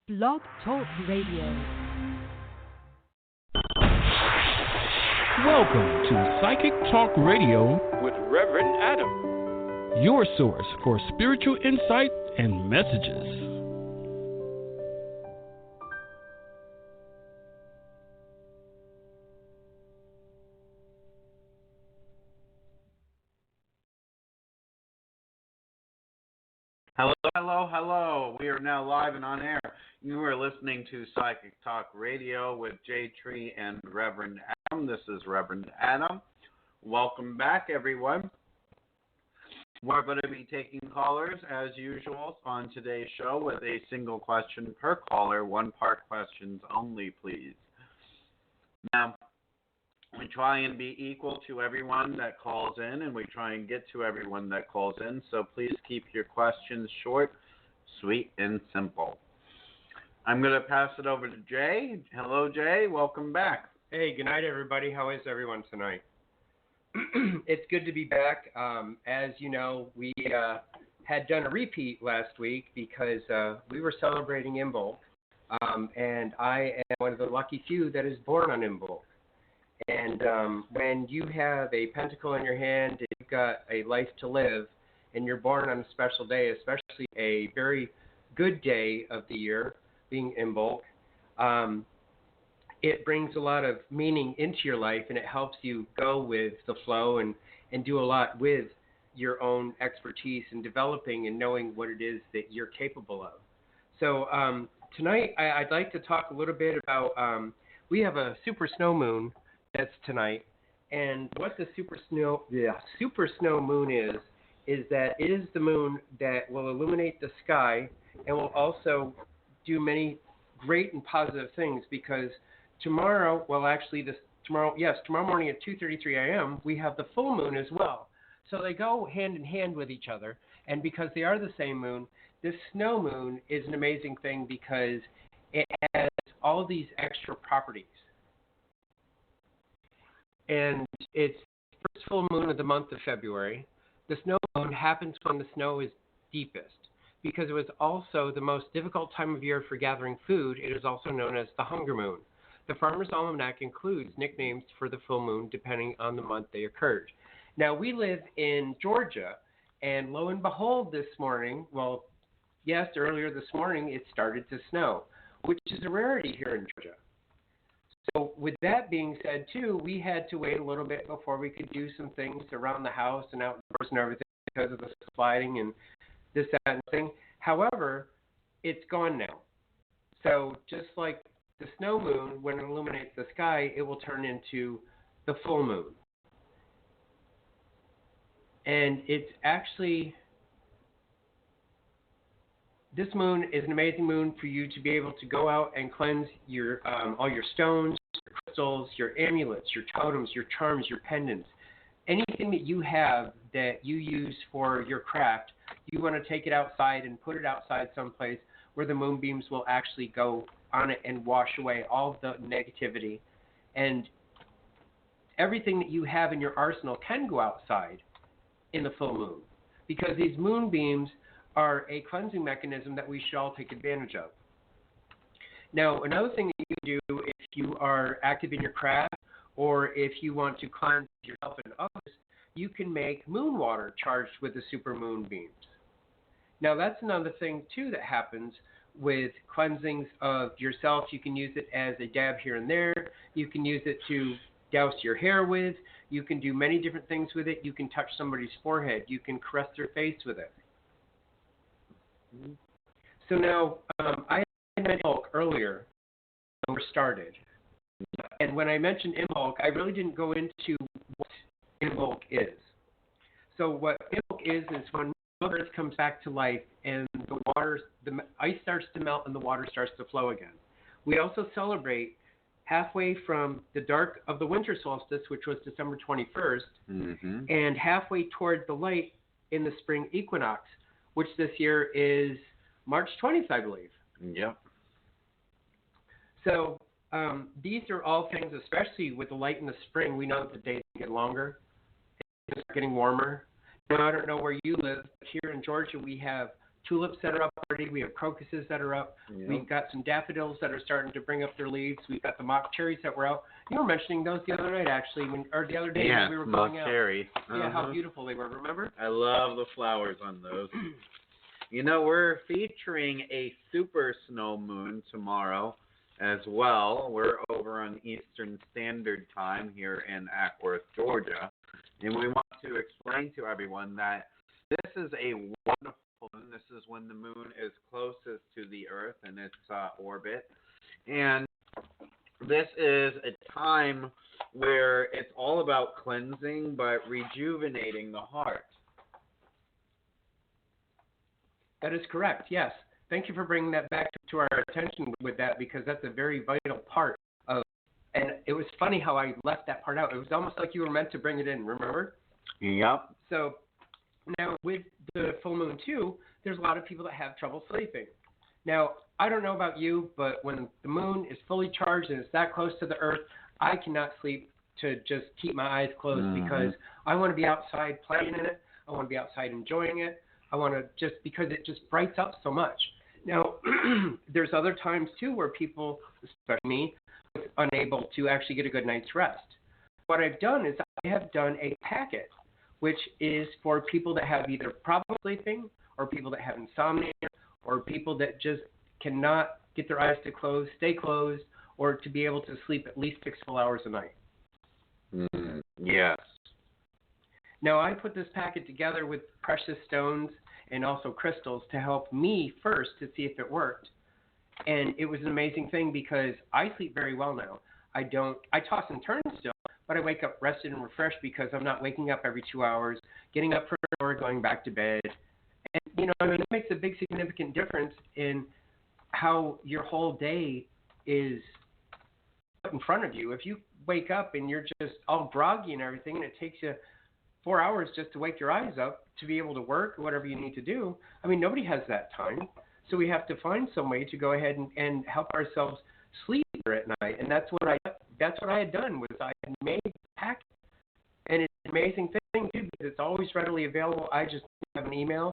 Blog Talk Radio. Welcome to Psychic Talk Radio with Reverend Adam, your source for spiritual insight and messages. Hello, hello, hello. We are now live and on air. You are listening to Psychic Talk Radio with J Tree and Reverend Adam. This is Reverend Adam. Welcome back, everyone. We're going to be taking callers, as usual, on today's show with a single question per caller, one-part questions only, please. Now, we try and be equal to everyone that calls in, and we try and get to everyone that calls in, so please keep your questions short, sweet, and simple. I'm going to pass it over to Jay. Hello, Jay. Welcome back. Hey, good night, everybody. How is everyone tonight? It's good to be back. As you know, we had done a repeat last week because we were celebrating Imbolc, and I am one of the lucky few that is born on Imbolc. And when you have a pentacle in your hand and you've got a life to live, and you're born on a special day, especially a very good day of the year, being Imbolc, it brings a lot of meaning into your life, and it helps you go with the flow and do a lot with your own expertise in developing and knowing what it is that you're capable of. So tonight I'd like to talk a little bit about, we have a super snow moon that's tonight, and what the super snow moon is that it is the moon that will illuminate the sky and will also do many great and positive things, because tomorrow morning at 2:33 a.m. we have the full moon as well. So they go hand in hand with each other, and because they are the same moon, this snow moon is an amazing thing because it has all of these extra properties. And it's the first full moon of the month of February. The snow moon happens when the snow is deepest, because it was also the most difficult time of year for gathering food. It is also known as the hunger moon. The Farmer's Almanac includes nicknames for the full moon depending on the month they occurred. Now, we live in Georgia, and lo and behold, earlier this morning, it started to snow, which is a rarity here in Georgia. So with that being said, too, we had to wait a little bit before we could do some things around the house and outdoors and everything because of the sliding and this, that, and thing. However, it's gone now. So just like the snow moon, when it illuminates the sky, it will turn into the full moon. And it's actually, this moon is an amazing moon for you to be able to go out and cleanse your all your stones, your crystals, your amulets, your totems, your charms, your pendants. Anything that you have that you use for your craft, you want to take it outside and put it outside someplace where the moonbeams will actually go on it and wash away all the negativity. And everything that you have in your arsenal can go outside in the full moon, because these moonbeams are a cleansing mechanism that we should all take advantage of. Now, another thing that you can do if you are active in your craft, or if you want to cleanse yourself and others, you can make moon water charged with the super moonbeams. Now, that's another thing, too, that happens with cleansings of yourself. You can use it as a dab here and there. You can use it to douse your hair with. You can do many different things with it. You can touch somebody's forehead. You can caress their face with it. So now, I mentioned Imbolc earlier when we started. And when I mentioned Imbolc, I really didn't go into what Imbolc is. So what Imbolc is when Mother Earth comes back to life and the ice starts to melt and the water starts to flow again. We also celebrate halfway from the dark of the winter solstice, which was December 21st, and halfway toward the light in the spring equinox, which this year is March 20th, I believe. Yep. So these are all things, especially with the light in the spring, we know that the days get longer. It's getting warmer. Now, I don't know where you live, but here in Georgia we have tulips that are up already. We have crocuses that are up. Yep. We've got some daffodils that are starting to bring up their leaves. We've got the mock cherries that were out. You were mentioning those the other night, actually, or the other day when we were going out. Cherry. Yeah, how beautiful they were, remember? I love the flowers on those. You know, we're featuring a super snow moon tomorrow as well. We're over on Eastern Standard Time here in Ackworth, Georgia. And we want to explain to everyone that this is a wonderful moon. This is when the moon is closest to the Earth in its orbit. And this is a time where it's all about cleansing but rejuvenating the heart. That is correct, yes. Thank you for bringing that back to our attention with that, because that's a very vital part of, and it was funny how I left that part out. It was almost like you were meant to bring it in, remember? Yep. So now with the full moon too, there's a lot of people that have trouble sleeping. Now, I don't know about you, but when the moon is fully charged and it's that close to the Earth, I cannot sleep to just keep my eyes closed because I want to be outside playing in it. I want to be outside enjoying it. I want to just, because it just brights up so much. Now, there's other times too where people, especially me, are unable to actually get a good night's rest. What I've done is I have done a packet, which is for people that have either problem sleeping or people that have insomnia or people that just cannot get their eyes to close, stay closed, or to be able to sleep at least 6 full hours a night. Yes. Now, I put this packet together with precious stones and also crystals to help me first to see if it worked. And it was an amazing thing because I sleep very well now. I toss and turn still, but I wake up rested and refreshed because I'm not waking up every 2 hours, getting up for an hour, going back to bed. And, you know, I mean, it makes a big significant difference in how your whole day is put in front of you. If you wake up and you're just all groggy and everything, and it takes you 4 hours just to wake your eyes up to be able to work or whatever you need to do, I mean, nobody has that time. So we have to find some way to go ahead and help ourselves sleep better at night. And that's what I had done was I had made a packet. And it's an amazing thing, too, because it's always readily available. I just have an email.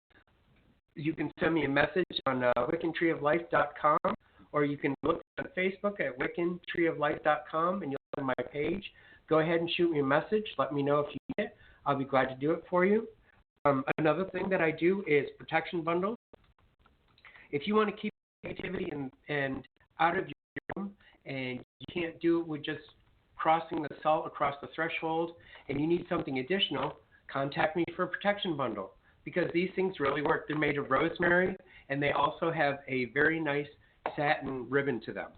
You can send me a message on wiccantreeoflife.com, or you can look on Facebook at wiccantreeoflife.com, and you'll find my page. Go ahead and shoot me a message. Let me know if you need it. I'll be glad to do it for you. Another thing that I do is protection bundles. If you want to keep negativity and out of your room, and you can't do it with just crossing the salt across the threshold, and you need something additional, contact me for a protection bundle, because these things really work. They're made of rosemary, and they also have a very nice satin ribbon to them.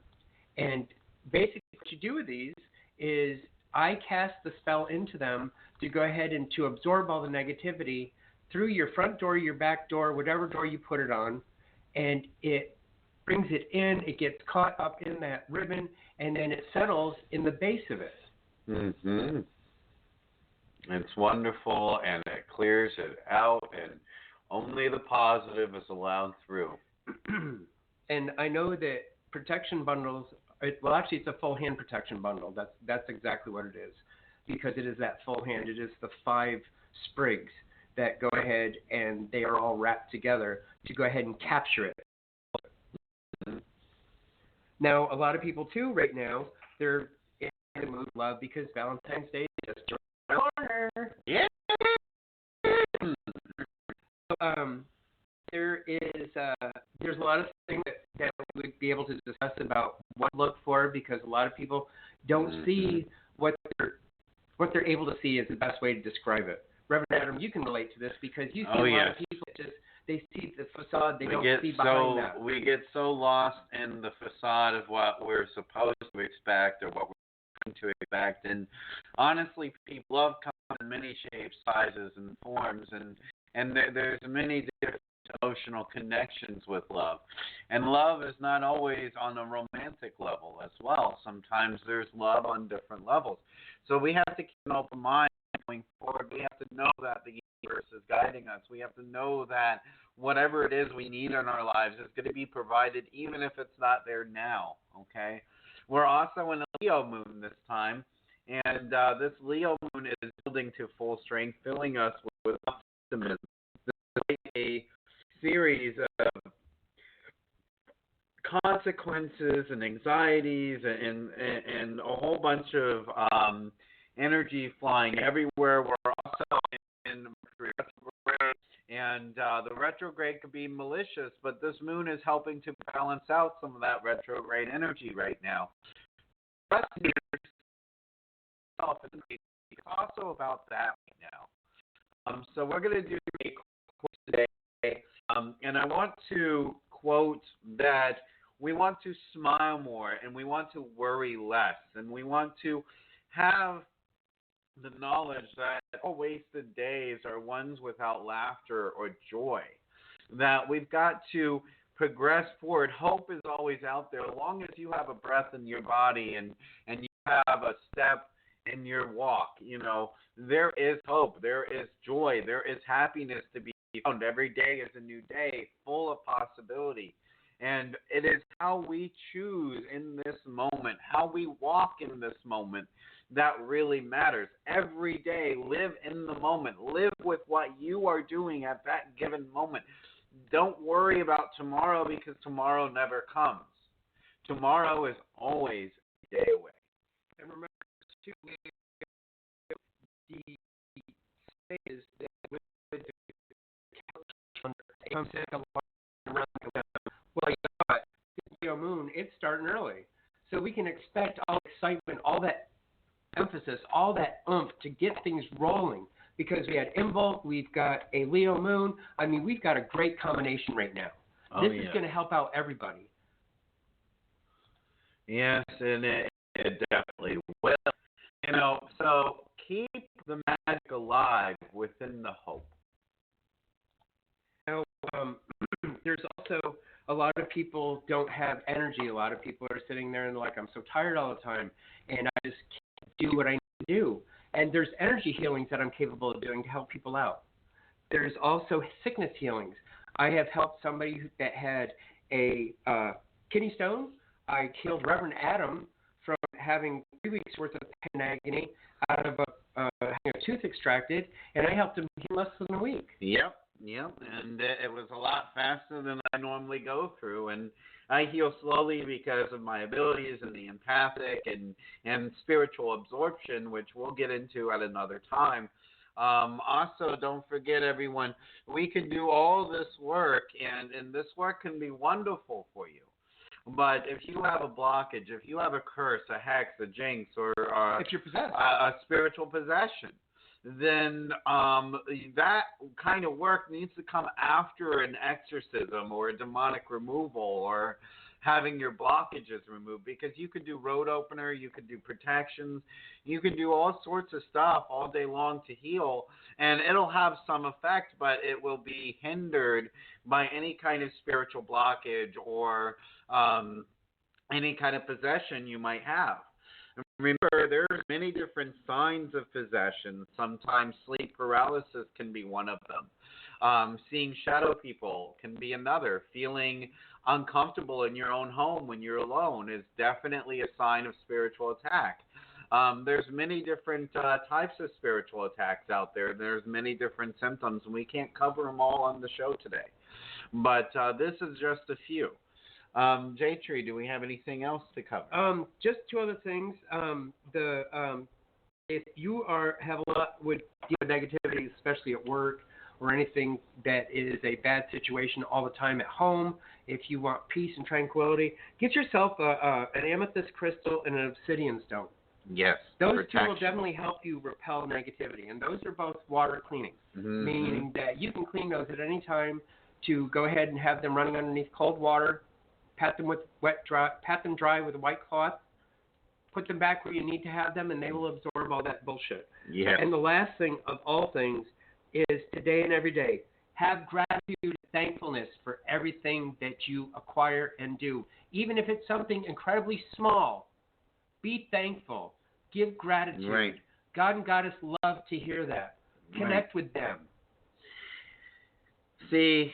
And basically what you do with these is I cast the spell into them to go ahead and to absorb all the negativity through your front door, your back door, whatever door you put it on, and it brings it in, it gets caught up in that ribbon, and then it settles in the base of it. Mm-hmm. It's wonderful, and it clears it out, and only the positive is allowed through. And I know that protection bundles, well, actually, it's a full hand protection bundle. That's exactly what it is, because it is that full hand. It is the 5 sprigs that go ahead and they are all wrapped together to go ahead and capture it. Now, a lot of people, too, right now, they're in the mood of love because Valentine's Day is just around the corner. Yeah. There's a lot of things that we would be able to discuss about what to look for, because a lot of people don't see what they're able to see is the best way to describe it. Reverend Adam, you can relate to this because you see a lot of people that just they see the facade, they don't see behind that. We get so lost in the facade of what we're supposed to expect or what we're going to expect, and honestly, people love comes in many shapes, sizes, and forms, and there's many different emotional connections with love. And love is not always on a romantic level as well. Sometimes there's love on different levels. So we have to keep an open mind going forward. We have to know that the universe is guiding us. We have to know that whatever it is we need in our lives is going to be provided, even if it's not there now, okay? We're also in a Leo moon this time, and this Leo moon is building to full strength, filling us with optimism. This is like a series of consequences and anxieties and a whole bunch of energy flying everywhere. We're also in retrograde, and the retrograde could be malicious, but this moon is helping to balance out some of that retrograde energy right now. It's also about that right now. So we're going to do a quote today, and I want to quote that we want to smile more, and we want to worry less, and we want to have the knowledge that all wasted days are ones without laughter or joy, that we've got to progress forward. Hope is always out there. As long as you have a breath in your body and you have a step in your walk, there is hope, there is joy, there is happiness to be found. Every day is a new day, full of possibility. And it is how we choose in this moment, how we walk in this moment, that really matters. Every day, live in the moment. Live with what you are doing at that given moment. Don't worry about tomorrow, because tomorrow never comes. Tomorrow is always a day away. And remember, too, the is that with the calendar, well, you know what? The Leo moon, it's starting early. So we can expect all the excitement, all that emphasis, all that oomph to get things rolling, because we had Imbolc, we've got a Leo moon. I mean, we've got a great combination right now. This is going to help out everybody. Yes, and it definitely will. So keep the magic alive within the hope. Now, there's also a lot of people don't have energy. A lot of people are sitting there and they're like, I'm so tired all the time, and I just can't do what I need to do. And there's energy healings that I'm capable of doing to help people out. There's also sickness healings. I have helped somebody that had a kidney stone. I healed Reverend Adam from having 3 weeks worth of pain and agony out of having a tooth extracted, and I helped him heal less than a week. Yep, and it was a lot faster than I normally go through, and I heal slowly because of my abilities and the empathic and spiritual absorption, which we'll get into at another time. Also, don't forget, everyone, we can do all this work, and this work can be wonderful for you. But if you have a blockage, if you have a curse, a hex, a jinx, or if you're possessed, a spiritual possession, then that kind of work needs to come after an exorcism or a demonic removal or having your blockages removed, because you could do road opener, you could do protections, you could do all sorts of stuff all day long to heal, and it'll have some effect, but it will be hindered by any kind of spiritual blockage or any kind of possession you might have. Remember, there's many different signs of possession. Sometimes sleep paralysis can be one of them. Seeing shadow people can be another. Feeling uncomfortable in your own home when you're alone is definitely a sign of spiritual attack. There's many different types of spiritual attacks out there. There's many different symptoms, and we can't cover them all on the show today. But this is just a few. J-Tree, do we have anything else to cover? Just two other things. If you have a lot with negativity, especially at work, or anything that is a bad situation all the time at home, if you want peace and tranquility, get yourself an amethyst crystal and an obsidian stone. Yes. Those two will definitely help you repel negativity, and those are both water cleaning, meaning that you can clean those at any time to go ahead and have them running underneath cold water, pat them dry with a white cloth, put them back where you need to have them, and they will absorb all that bullshit. Yeah. And the last thing of all things is today and every day, have gratitude and thankfulness for everything that you acquire and do. Even if it's something incredibly small, be thankful. Give gratitude. Right. God and Goddess love to hear that. Connect with them. See,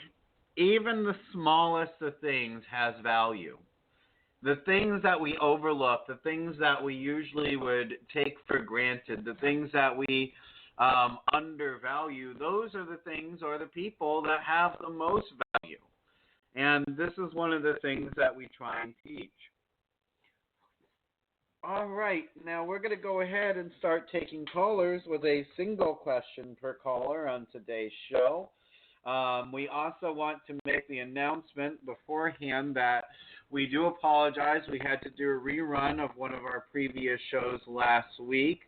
even the smallest of things has value. The things that we overlook, the things that we usually would take for granted, the things that we undervalue, those are the things or the people that have the most value. And this is one of the things that we try and teach. All right, now we're going to go ahead and start taking callers with a single question per caller on today's show. We also want to make the announcement beforehand that we do apologize. We had to do a rerun of one of our previous shows last week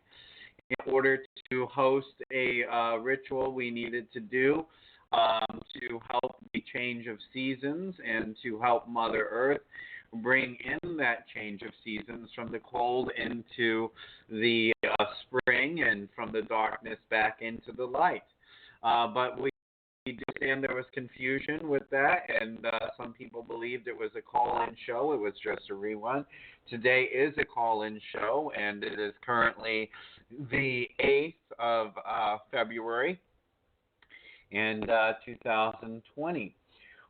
in order to host a ritual we needed to do to help the change of seasons and to help Mother Earth bring in that change of seasons from the cold into the spring and from the darkness back into the light. But we do understand there was confusion with that, and some people believed it was a call-in show. It was just a rerun. Today is a call-in show, and it is currently the 8th of February in 2020.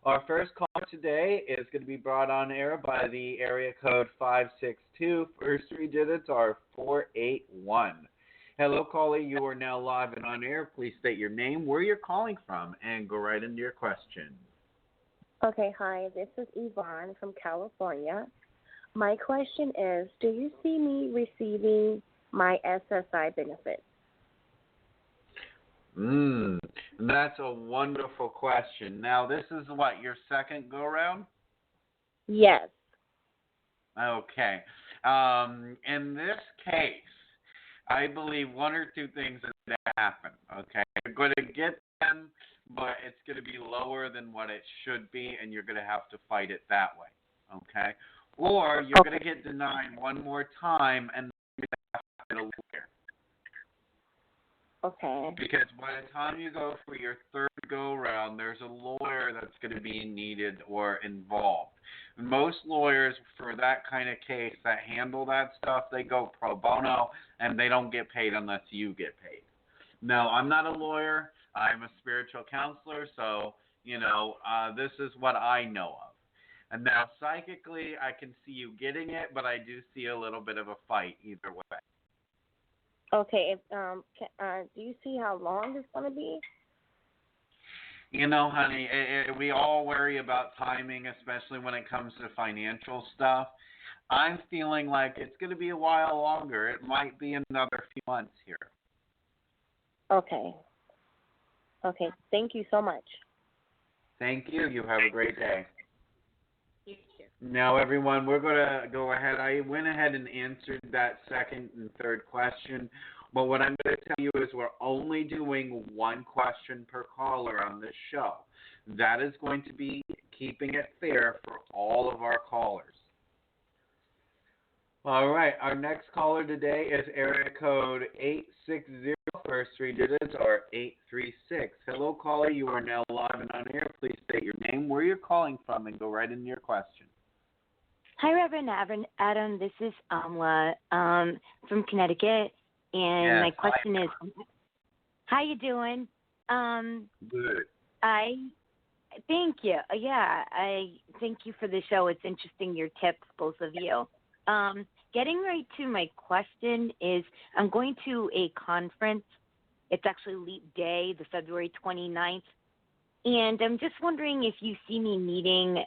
Our first caller today is going to be brought on air by the area code 562. First three digits are 481. Hello, caller. You are now live and on air. Please state your name, where you're calling from, and go right into your question. Okay, hi. This is Yvonne from California. My question is, do you see me receiving my SSI benefits? That's a wonderful question. Now, this is what, your second go-around? Yes. Okay. In this case, I believe one or two things that happen, okay? You're going to get them, but it's going to be lower than what it should be, and you're going to have to fight it that way, okay? Or you're going to get denied one more time, and you're going to have to get a lawyer. Okay. Because by the time you go for your third go-around, there's a lawyer that's going to be needed or involved. Most lawyers for that kind of case that handle that stuff, they go pro bono, and they don't get paid unless you get paid. No, I'm not a lawyer. I'm a spiritual counselor, so, this is what I know of. And now, psychically, I can see you getting it, but I do see a little bit of a fight either way. Okay. Do you see how long it's going to be? Honey, we all worry about timing, especially when it comes to financial stuff. I'm feeling like it's going to be a while longer. It might be another few months here. Okay. Okay. Thank you so much. Thank you. You have a great day. You too. Now, everyone, we're going to go ahead. I went ahead and answered that second and third question. But what I'm going to tell you is we're only doing one question per caller on this show. That is going to be keeping it fair for all of our callers. All right. Our next caller today is area code 860. First three digits are 836. Hello, caller. You are now live and on air. Please state your name, where you're calling from, and go right into your question. Hi, Reverend Adam. This is Amla from Connecticut. And yes, my question is, how you doing? Good. Thank you. Yeah, I thank you for the show. It's interesting, your tips, both of you. Getting right to my question is, I'm going to a conference. It's actually Leap Day, the February 29th. And I'm just wondering if you see me meeting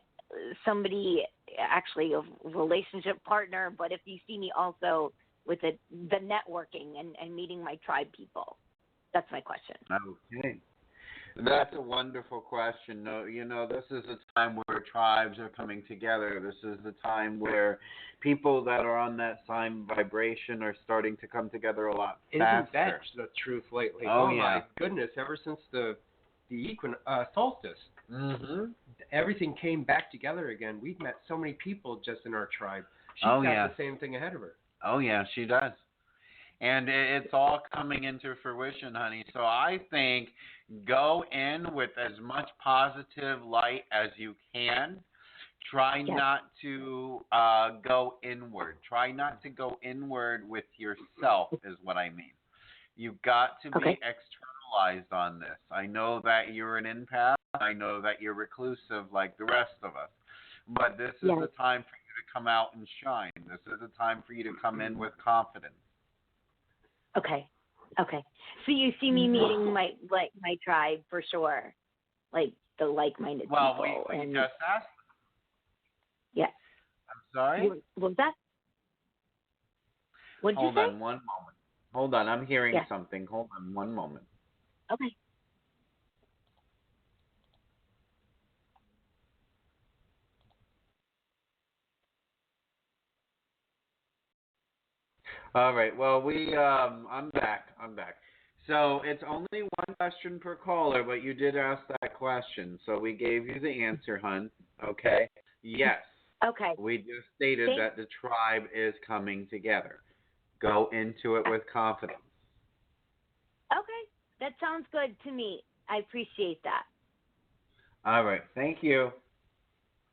somebody, actually a relationship partner, but if you see me also with the networking and meeting my tribe people. That's my question. Okay. That's a wonderful question. This is a time where tribes are coming together. This is the time where people that are on that same vibration are starting to come together a lot faster. Isn't that the truth lately? Oh yeah. My goodness, ever since the solstice. Mm-hmm. Everything came back together again. We've met so many people just in our tribe. She's got the same thing ahead of her. Oh, yeah, she does. And it's all coming into fruition, honey. So I think go in with as much positive light as you can. Try not to go inward. Try not to go inward with yourself is what I mean. You've got to be externalized on this. I know that you're an empath. I know that you're reclusive like the rest of us. But this is the time for you to come out and shine. This is a time for you to come in with confidence. Okay. Okay. So you see me meeting my tribe for sure, like the like-minded people. Well, we just asked. Yes. I'm sorry? What was that? What did you say? Hold on one moment. Hold on, I'm hearing Yes. something. Hold on one moment. Okay. All right. Well, I'm back. So it's only one question per caller, but you did ask that question, so we gave you the answer, hun. Okay. Yes. Okay. We just stated that the tribe is coming together. Go into it with confidence. Okay. That sounds good to me. I appreciate that. All right. Thank you.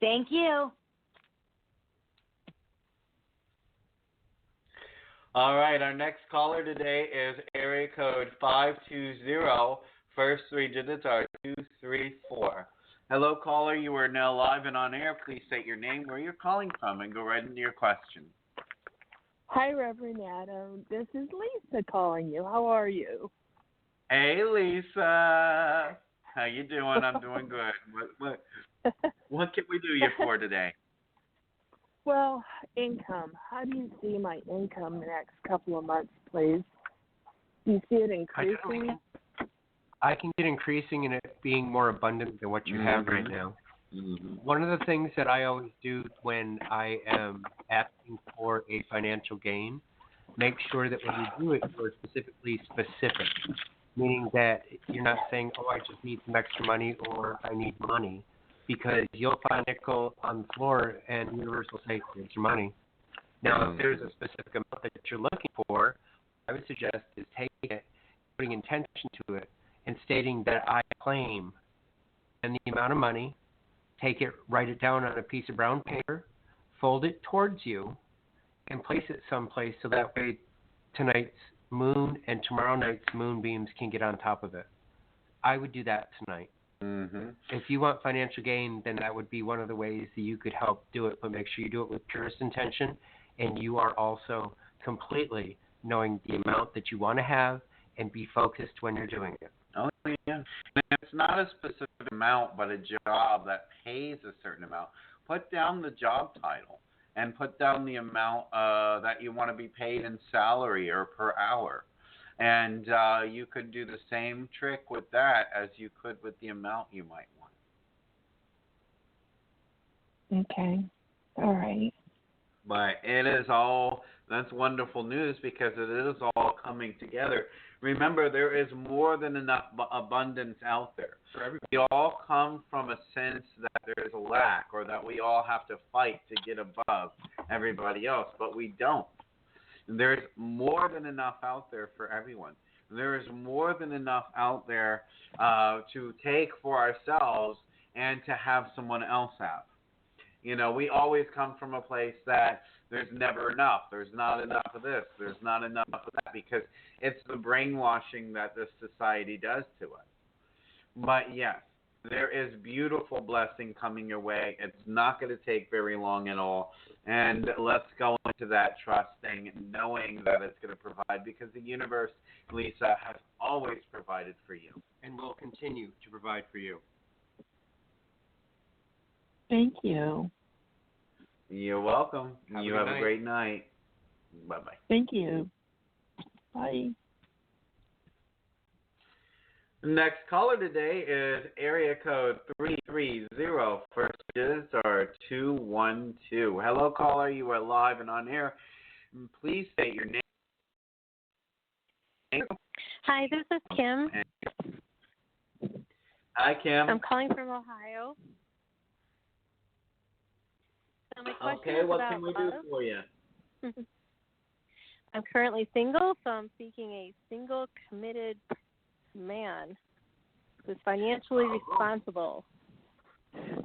Thank you. All right, our next caller today is area code 520. First three digits are 234. Hello, caller. You are now live and on air. Please state your name, where you're calling from, and go right into your question. Hi, Reverend Adam. This is Lisa calling you. How are you? Hey, Lisa. How you doing? I'm doing good. What can we do you for today? Well, income. How do you see my income the next couple of months, please? Do you see it increasing? I can get increasing and it being more abundant than what you have right now. Mm-hmm. One of the things that I always do when I am asking for a financial gain, make sure that when you do it, you're specifically specific, meaning that you're not saying, oh, I just need some extra money or I need money. Because you'll find a nickel on the floor and the universe will say, here's your money. Now, if there's a specific amount that you're looking for, I would suggest is taking it, putting intention to it, and stating that I claim and the amount of money, take it, write it down on a piece of brown paper, fold it towards you, and place it someplace so that way tonight's moon and tomorrow night's moonbeams can get on top of it. I would do that tonight. Mm-hmm. If you want financial gain, then that would be one of the ways that you could help do it, but make sure you do it with purest intention, and you are also completely knowing the amount that you want to have and be focused when you're doing it. Oh, yeah. And it's not a specific amount, but a job that pays a certain amount. Put down the job title and put down the amount that you want to be paid in salary or per hour. And you could do the same trick with that as you could with the amount you might want. Okay. All right. But that's wonderful news because it is all coming together. Remember, there is more than enough abundance out there. For everybody. We all come from a sense that there is a lack or that we all have to fight to get above everybody else, but we don't. There's more than enough out there for everyone. There is more than enough out there to take for ourselves and to have someone else have. You know, we always come from a place that there's never enough. There's not enough of this. There's not enough of that because it's the brainwashing that this society does to us. But yes, there is beautiful blessing coming your way. It's not going to take very long at all. And let's go into that trusting, knowing that it's going to provide because the universe, Lisa, has always provided for you. And will continue to provide for you. Thank you. You're welcome. Have a great night. Bye-bye. Thank you. Bye. Next caller today is area code 330. First digits are 212. Hello, caller. You are live and on air. Please state your name. Hi, this is Kim. Hi, Kim. I'm calling from Ohio. So my question Okay, is what about can we do love. for you? I'm currently single, so I'm seeking a single, committed man who's financially responsible.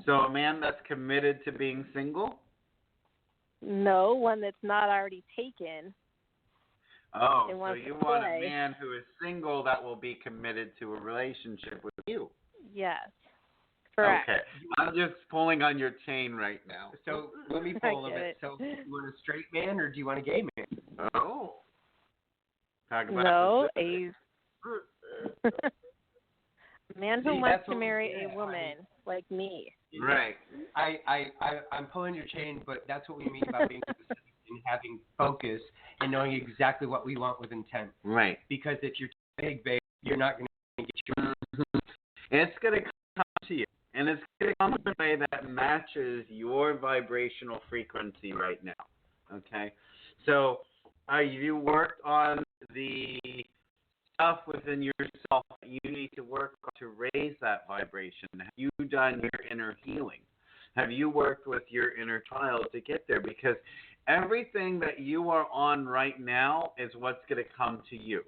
So a man that's committed to being single? No, one that's not already taken. Oh, They so want you to want a play. man who is single that will be committed to a relationship with you. Yes, correct. Okay. I'm just pulling on your chain right now. So let me pull a I get bit. it. So do you want a straight man or do you want a gay man? Oh. Talk about No, specifics. a man who wants to marry a woman like me. Right. I'm pulling your chain, but that's what we mean by being specific and having focus and knowing exactly what we want with intent. Right. Because if you're big, babe, you're not going to get your. It's going to come to you, and it's going to come in a way that matches your vibrational frequency right now. Okay? So, you worked on the stuff within yourself that you need to work on to raise that vibration. Have you done your inner healing? Have you worked with your inner child to get there? Because everything that you are on right now is what's going to come to you.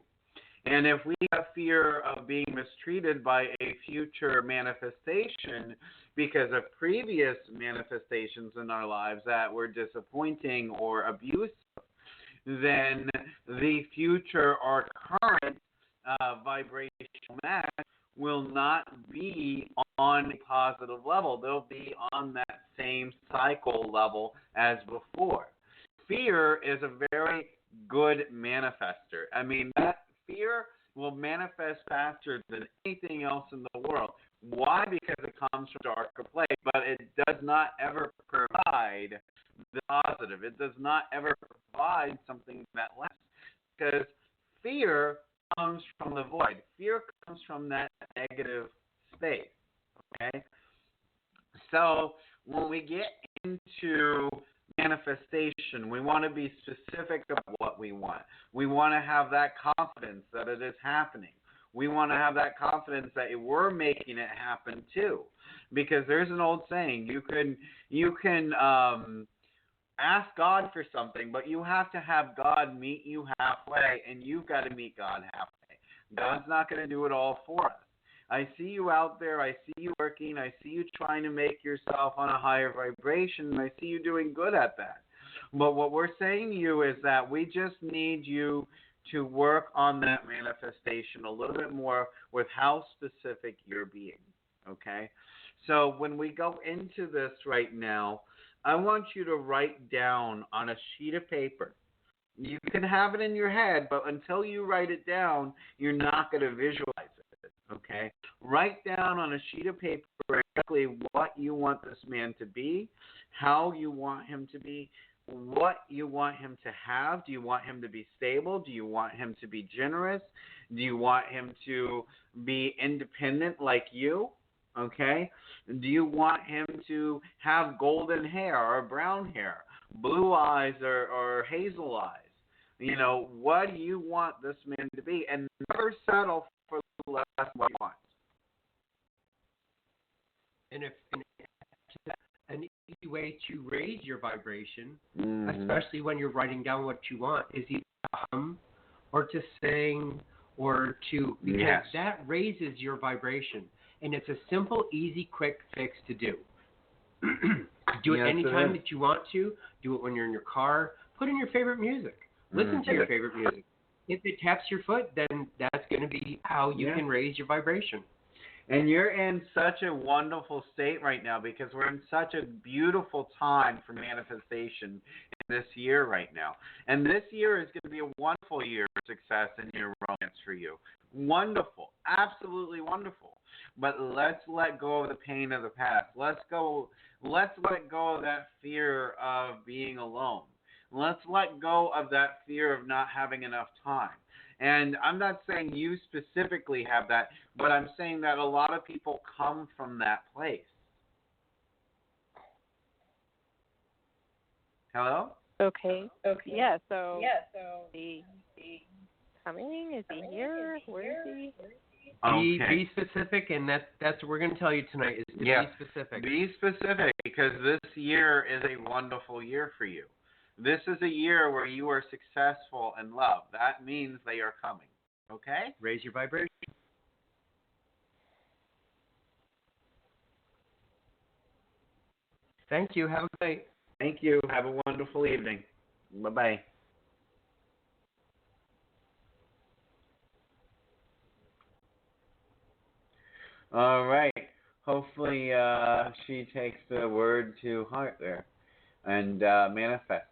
And if we have fear of being mistreated by a future manifestation because of previous manifestations in our lives that were disappointing or abusive, then the future or current vibrational match will not be on a positive level. They'll be on that same cycle level as before. Fear is a very good manifester. I mean, that fear will manifest faster than anything else in the world. Why? Because it comes from a darker place, but it does not ever provide the positive. It does not ever provide something that lasts, because fear comes from the void. Fear comes from that negative space, okay? So when we get into manifestation, we want to be specific about what we want. We want to have that confidence that it is happening. We want to have that confidence that we're making it happen too, because there's an old saying: you can ask God for something, but you have to have God meet you halfway, and you've got to meet God halfway. God's not going to do it all for us. I see you out there. I see you working. I see you trying to make yourself on a higher vibration, and I see you doing good at that. But what we're saying to you is that we just need you to work on that manifestation a little bit more with how specific you're being, okay? So when we go into this right now, I want you to write down on a sheet of paper. You can have it in your head, but until you write it down, you're not going to visualize it, okay? Write down on a sheet of paper exactly what you want this man to be, how you want him to be, what you want him to have. Do you want him to be stable? Do you want him to be generous? Do you want him to be independent like you? Okay? Do you want him to have golden hair or brown hair, blue eyes or hazel eyes? You know, what do you want this man to be? And never settle for less than what he wants. And an easy way to raise your vibration, especially when you're writing down what you want, is either to hum or to sing or to, because that raises your vibration. And it's a simple, easy, quick fix to do. Do it anytime that you want to. Do it when you're in your car. Put in your favorite music. Listen to your favorite music. If it taps your foot, then that's going to be how you can raise your vibration. And you're in such a wonderful state right now because we're in such a beautiful time for manifestation in this year right now. And this year is going to be a wonderful year of success in your romance for you. Wonderful. Absolutely wonderful. But let's let go of the pain of the past. Let's let go of that fear of being alone. Let's let go of that fear of not having enough time. And I'm not saying you specifically have that, but I'm saying that a lot of people come from that place. Hello? Okay. Yeah, so the coming, is he here? Where is he? Be specific, and that's what we're going to tell you tonight, is to be specific. Be specific, because this year is a wonderful year for you. This is a year where you are successful in love. That means they are coming. Okay? Raise your vibration. Thank you. Have a good night. Thank you. Have a wonderful evening. Bye-bye. All right. Hopefully she takes the word to heart there and manifests.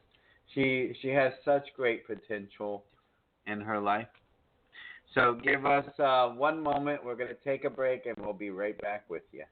She has such great potential in her life. So give us 1 moment. We're going to take a break, and we'll be right back with you.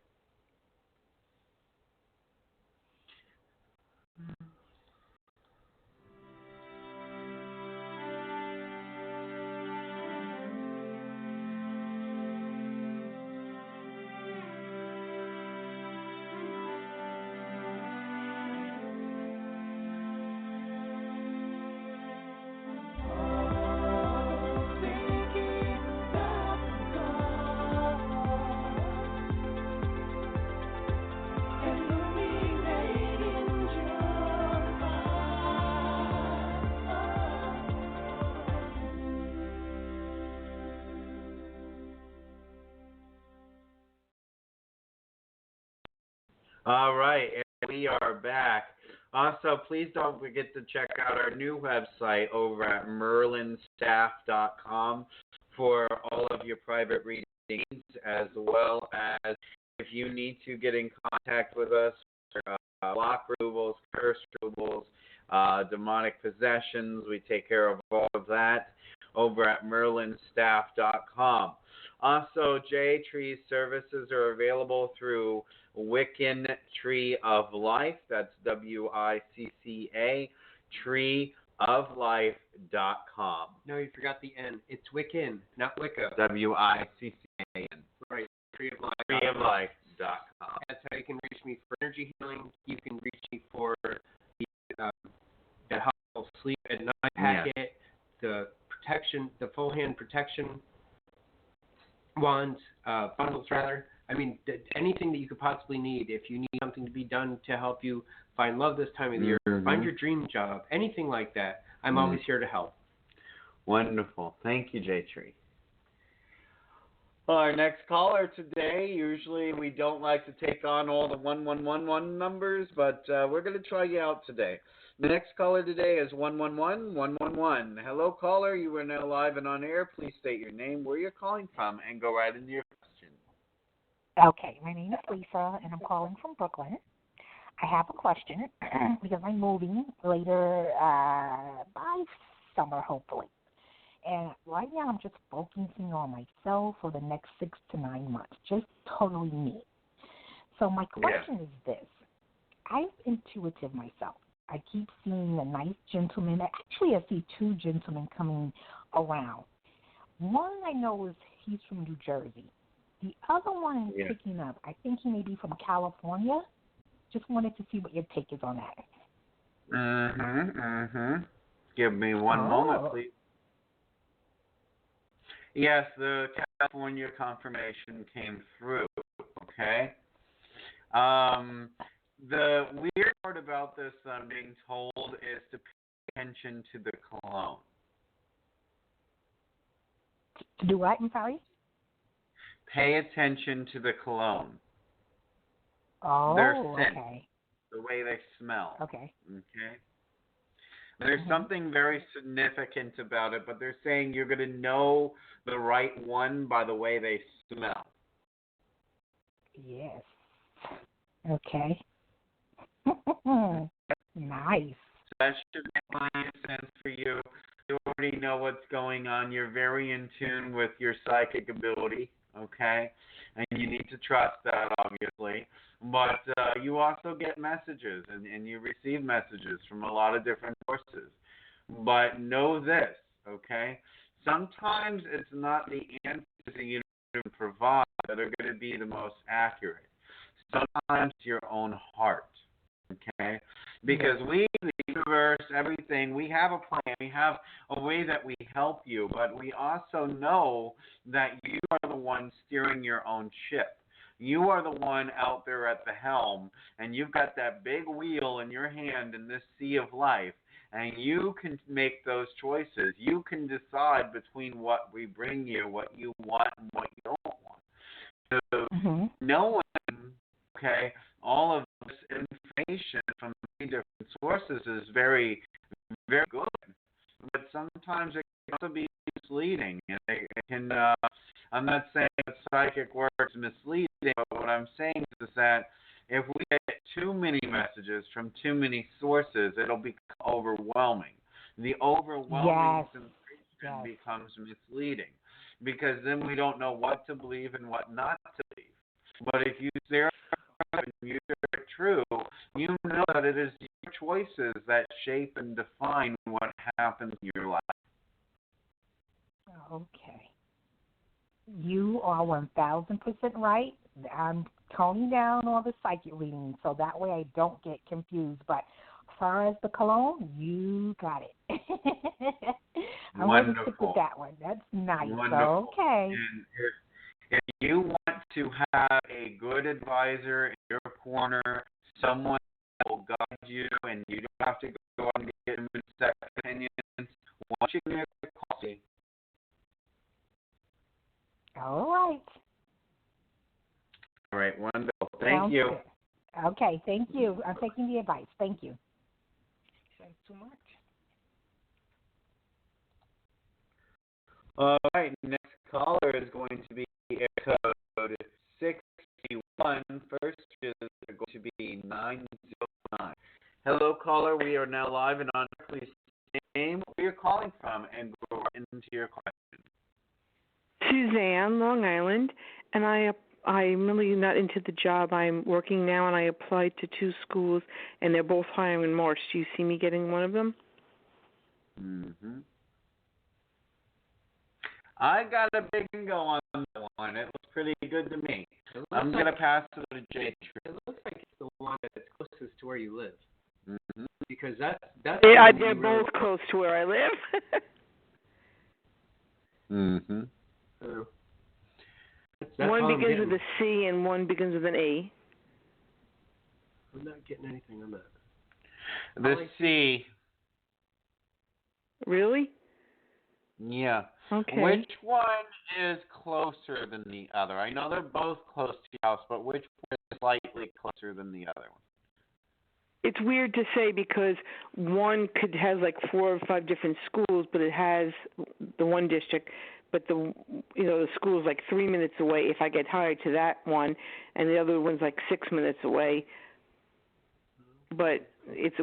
All right, and we are back. Also, please don't forget to check out our new website over at merlinstaff.com for all of your private readings, as well as if you need to get in contact with us for block removals, curse removals, demonic possessions. We take care of all of that over at merlinstaff.com. Also, J Tree's services are available through Wiccan Tree of Life. That's WICCA, treeoflife.com. No, you forgot the N. It's Wiccan, not Wicca. WICCAN. Right, treeoflife.com. That's how you can reach me for energy healing. You can reach me for the helpful sleep at night packet, the protection, the full hand protection wands, bundles rather. I mean, anything that you could possibly need. If you need something to be done to help you find love this time of the year, find your dream job, anything like that, I'm always here to help. Wonderful. Thank you, J Tree. Our next caller today, usually we don't like to take on all the 1111 numbers, but we're going to try you out today. The next caller today is 111111. Hello, caller. You are now live and on air. Please state your name, where you're calling from, and go right into your question. Okay, my name is Lisa, and I'm calling from Brooklyn. I have a question because I'm moving later by summer, hopefully. And right now I'm just focusing on myself for the next 6 to 9 months, just totally me. So my question is this. I'm intuitive myself. I keep seeing a nice gentleman. Actually, I see 2 gentlemen coming around. One I know is he's from New Jersey. The other one I'm picking up, I think he may be from California. Just wanted to see what your take is on that. Give me one moment, please. Yes, the California confirmation came through, okay? The weird part about this, I'm being told, is to pay attention to the cologne. To do what? I'm sorry? Pay attention to the cologne. Oh, their scent, okay. the way they smell. Okay. Okay. There's something very significant about it, but they're saying you're going to know the right one by the way they smell. Yes. Okay. Nice. So that should make sense for you. You already know what's going on. You're very in tune with your psychic ability, okay? And you need to trust that, obviously. But you also get messages, and you receive messages from a lot of different sources. But know this, okay? Sometimes it's not the answers that you provide that are going to be the most accurate. Sometimes it's your own heart, okay? Because we, the universe, everything, we have a plan. We have a way that we help you, but we also know that you are the one steering your own ship. You are the one out there at the helm, and you've got that big wheel in your hand in this sea of life, and you can make those choices. You can decide between what we bring you, what you want, and what you don't want. So knowing, okay, all of this information from many different sources is very, very good, but sometimes it can also be misleading. It can, I'm not saying that psychic work is misleading, but what I'm saying is that if we get too many messages from too many sources, it'll become overwhelming. The overwhelming sensation becomes misleading. because then we don't know what to believe and what not to believe. But if you stare and you are true, you know that it is your choices that shape and define what happens in your life. Okay. You are 1,000% right. I'm toning down all the psychic readings so that way I don't get confused. But as far as the cologne, you got it. I'm going to stick with that one. That's nice. Wonderful. Okay. And if you want to have a good advisor in your corner, someone that will guide you, and you don't have to go out and get them second opinions, why don't you give me a call? All right. All right, wonderful. Thank you. Good. Okay, thank you. I'm taking the advice. Thank you. Thanks too much. All right, next caller is going to be air code 61. First is going to be 909. Hello, caller. We are now live and on. Please name where you're calling from and go into your question. Suzanne, Long Island, and I'm really not into the job. I'm working now, and I applied to 2 schools, and they're both hiring in March. Do you see me getting one of them? Mm-hmm. I got a big bingo on that one. It looks pretty good to me. I'm going to pass it to Jay. It looks like it's the one that's closest to where you live. Mm-hmm. Because that's Yeah, they're both close to where I live. Mm-hmm. One begins with a C and one begins with an A. I'm not getting anything on that. The C. Really? Yeah. Okay. Which one is closer than the other? I know they're both close to your house, but which one is slightly closer than the other one? It's weird to say because one could have like 4 or 5 different schools, but it has the one district, but the school is like 3 minutes away if I get hired to that one, and the other one's like 6 minutes away. But it's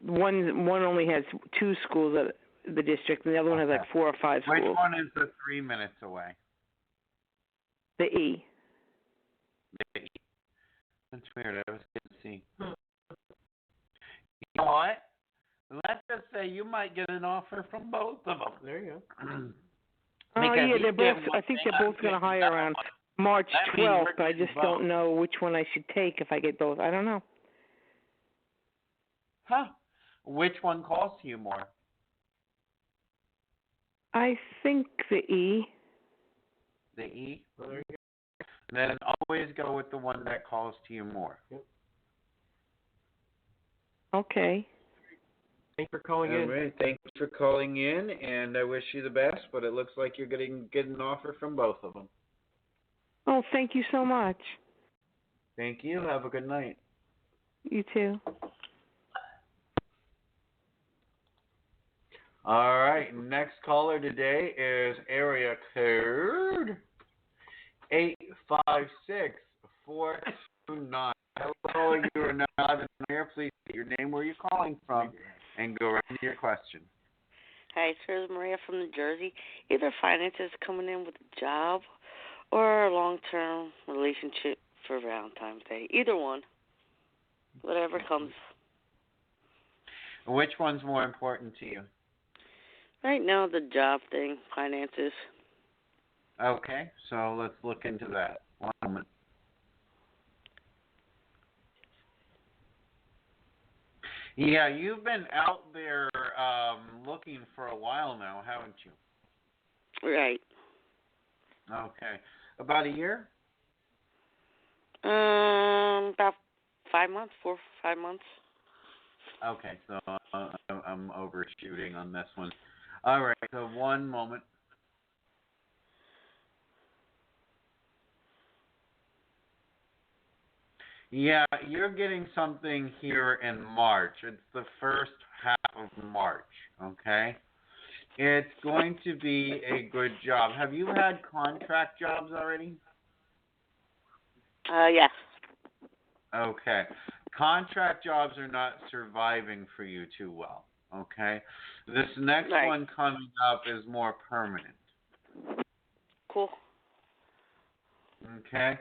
one only has 2 schools at the district, and the other one has like 4 or 5 schools. Which one is the 3 minutes away? The E. The E. That's weird. I was going to see. You know what? Let's just say you might get an offer from both of them. There you go. Yeah, they're both. I think they're both going to hire around March 12th. But I just don't know which one I should take if I get both. I don't know. Huh? Which one costs you more? I think the E. The E. Well, there you go. Then always go with the one that costs you more. Yep. Okay. Thanks for calling in. All right. Thanks for calling in, and I wish you the best, but it looks like you're getting an offer from both of them. Oh, thank you so much. Thank you. Have a good night. You too. All right. Next caller today is area code 856-429. Hello, you are now live in the air. Please state your name, where you're calling from, and go right into your question. Hi, sir. It's Maria from New Jersey. Either finances coming in with a job or a long-term relationship for Valentine's Day. Either one. Whatever comes. Which one's more important to you? Right now, the job thing, finances. Okay, so let's look into that. 1 moment. Yeah, you've been out there looking for a while now, haven't you? Right. Okay. About a year? About 5 months, 4 or 5 months. Okay, so I'm overshooting on this one. All right, so 1 moment. Yeah, you're getting something here in March. It's the first half of March, okay? It's going to be a good job. Have you had contract jobs already? Yes. Okay. Contract jobs are not surviving for you too well, okay? This next one coming up is more permanent. Cool. Okay.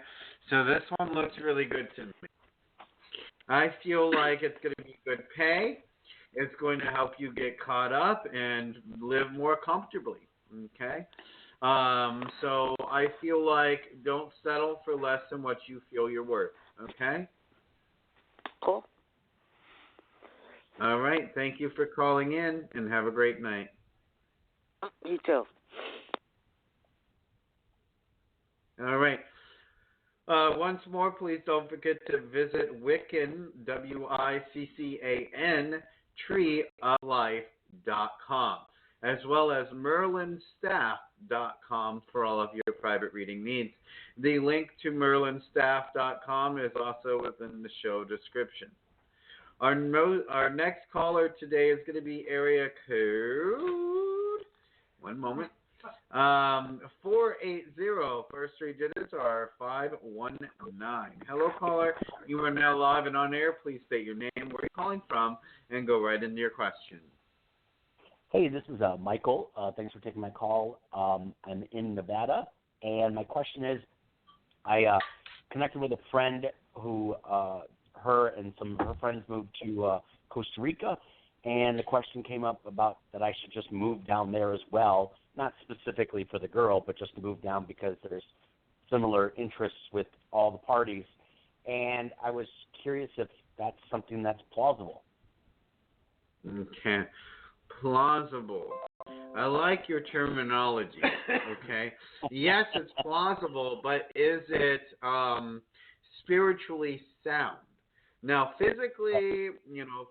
So this one looks really good to me. I feel like it's going to be good pay. It's going to help you get caught up and live more comfortably. Okay. So I feel like don't settle for less than what you feel you're worth. Okay. Cool. All right. Thank you for calling in, and have a great night. You too. All right. Once more, please don't forget to visit Wiccan, WICCAN, treeoflife.com, as well as merlinstaff.com for all of your private reading needs. The link to merlinstaff.com is also within the show description. Our next caller today is going to be area code, one moment, 480. First three digits are 519. Hello, caller. You are now live and on air. Please state your name, where you're calling from, and go right into your question. Hey, this is Michael. Thanks for taking my call. I'm in Nevada, and my question is, I connected with a friend who her and some of her friends moved to Costa Rica, and the question came up about that I should just move down there as well, not specifically for the girl, but just move down because there's similar interests with all the parties. And I was curious if that's something that's plausible. Okay. Plausible. I like your terminology, okay? Yes, it's plausible, but is it spiritually sound? Now, physically,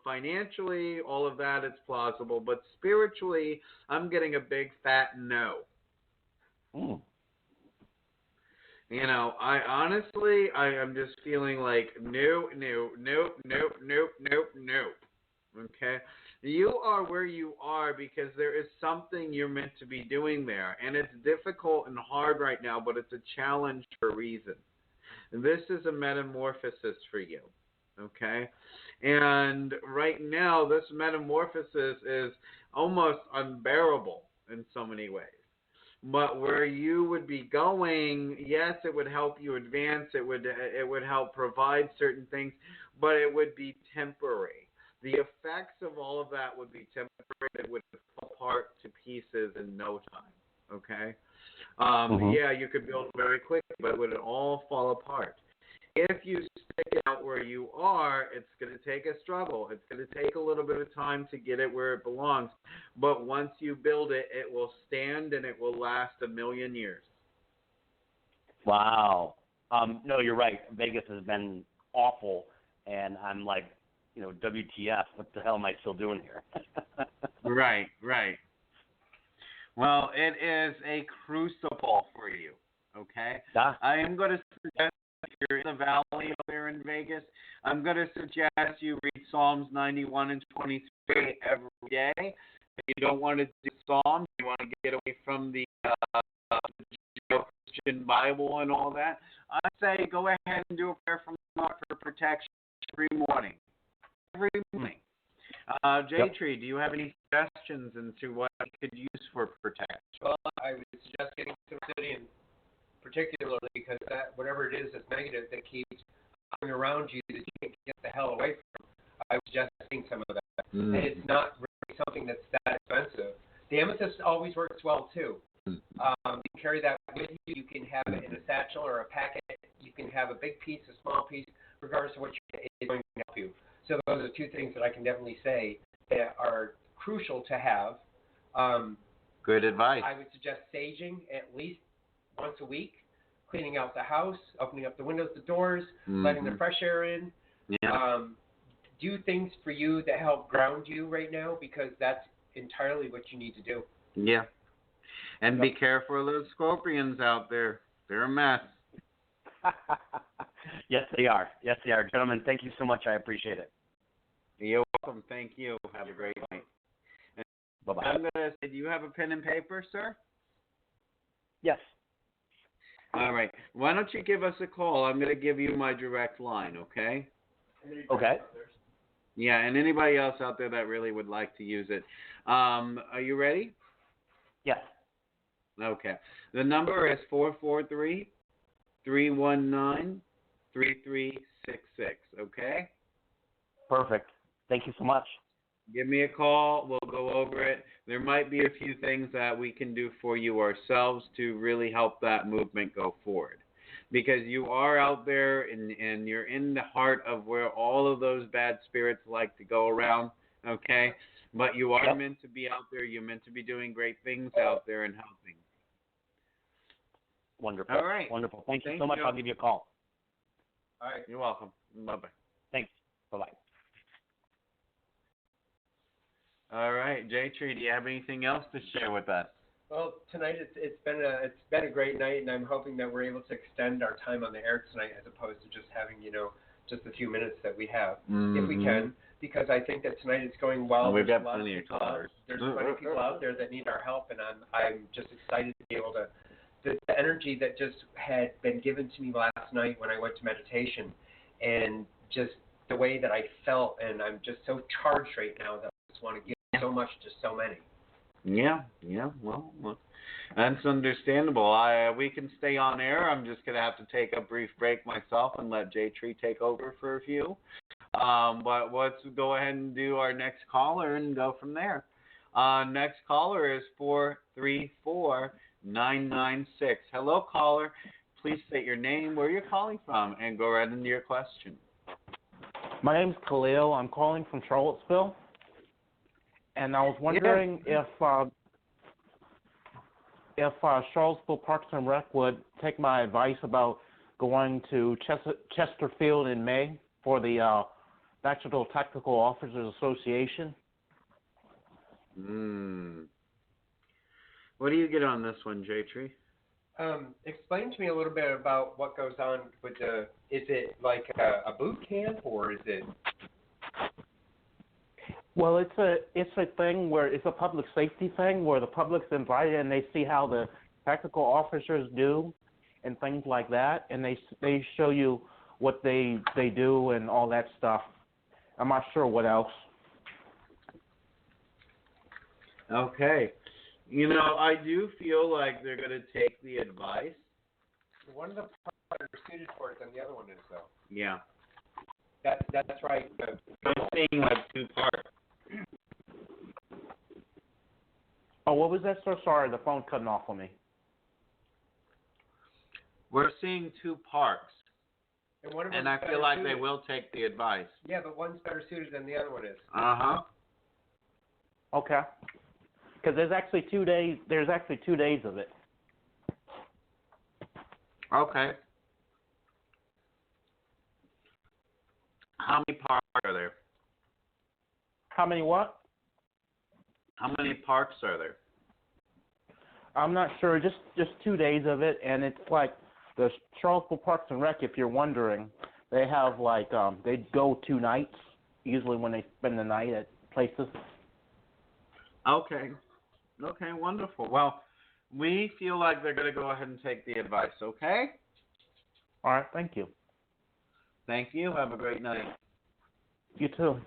financially, all of that, it's plausible, but spiritually, I'm getting a big fat no. Mm. I honestly, I'm just feeling like no. Okay? You are where you are because there is something you're meant to be doing there, and it's difficult and hard right now, but it's a challenge for a reason. This is a metamorphosis for you. Okay? And right now, this metamorphosis is almost unbearable in so many ways. But where you would be going, yes, it would help you advance. It would help provide certain things, but it would be temporary. The effects of all of that would be temporary. It would fall apart to pieces in no time. Okay? Yeah, you could build very quickly, but it would all fall apart. If you stick it out where you are, it's going to take a struggle. It's going to take a little bit of time to get it where it belongs. But once you build it, it will stand and it will last 1,000,000 years. Wow. No, you're right. Vegas has been awful, and I'm like, WTF, what the hell am I still doing here? Right. Well, it is a crucible for you, okay? Yeah. I am going to suggest if you're in the valley up there in Vegas, I'm going to suggest you read Psalms 91 and 23 every day. If you don't want to do Psalms, you want to get away from the Christian Bible and all that, I say go ahead and do a prayer from God for protection every morning. J-Tree, do you have any suggestions into what you could use for protection? Well, I would suggest getting some obsidian, particularly because that whatever it is that's negative that keeps coming around you that you can't get the hell away from. I would suggest getting some of that. And it's not really something that's that expensive. The amethyst always works well too. You can carry that with you. You can have it in a satchel or a packet. You can have a big piece, a small piece, regardless of what it's going to help you. So those are two things that I can definitely say that are crucial to have. Good advice. I would suggest saging at least once a week, cleaning out the house, opening up the windows, the doors, letting the fresh air in. Yeah. Do things for you that help ground you right now because that's entirely what you need to do. Yeah. And be careful of those scorpions out there. They're a mess. Yes, they are. Gentlemen, thank you so much. I appreciate it. You're welcome. Thank you. Have a great night. Bye-bye. I'm going to say, do you have a pen and paper, sir? Yes. All right. Why don't you give us a call? I'm going to give you my direct line, okay? Okay. Yeah, and anybody else out there that really would like to use it. Are you ready? Yes. Okay. The number is 443-319-3366. Okay? Perfect. Thank you so much. Give me a call. We'll go over it. There might be a few things that we can do for you ourselves to really help that movement go forward. Because you are out there and you're in the heart of where all of those bad spirits like to go around, okay? But you are meant to be out there. You're meant to be doing great things out there and helping. Wonderful. All right. Wonderful. Thank you so much. I'll give you a call. All right. You're welcome. Bye-bye. Thanks. Bye-bye. All right, J-Tree, do you have anything else to share with us? Well, tonight it's been a great night, and I'm hoping that we're able to extend our time on the air tonight as opposed to just having just the few minutes that we have, if we can, because I think that tonight it's going well. We've got plenty of callers. There's plenty of people out there that need our help, and I'm just excited to be able to. The energy that just had been given to me last night when I went to meditation, and just the way that I felt, and I'm just so charged right now that I just want to give so much to so many. Yeah, well, that's understandable. We can stay on air. I'm just going to have to take a brief break myself and let J-Tree take over for a few. But let's go ahead and do our next caller and go from there. Next caller is 434-996. Hello, caller. Please state your name, where you're calling from, and go right into your question. My name's Khalil. I'm calling from Charlottesville. And I was wondering if Charlottesville Parks and Rec would take my advice about going to Chesterfield in May for the National Technical Officers Association. What do you get on this one, J-Tree? Explain to me a little bit about what goes on with is it like a boot camp, or is it? Well, it's a thing where it's a public safety thing where the public's invited and they see how the technical officers do and things like that, and they show you what they do and all that stuff. I'm not sure what else. Okay. I do feel like they're going to take the advice. One of the parts are suited for it than the other one is, though. Yeah. That's right. I'm seeing like two parts. Oh, what was that, sir? Sorry, the phone cutting off on me. We're seeing two parks. And I feel like they will take the advice. Yeah, but one's better suited than the other one is. Uh-huh. Okay. Because there's actually 2 days. There's actually 2 days of it. Okay. How many parks are there? How many what? How many parks are there? I'm not sure. Just 2 days of it, and it's like the Charlottesville Parks and Rec. If you're wondering, they have like they go 2 nights usually when they spend the night at places. Okay, wonderful. Well, we feel like they're going to go ahead and take the advice. Okay. All right. Thank you. Thank you. Have a great night. You too.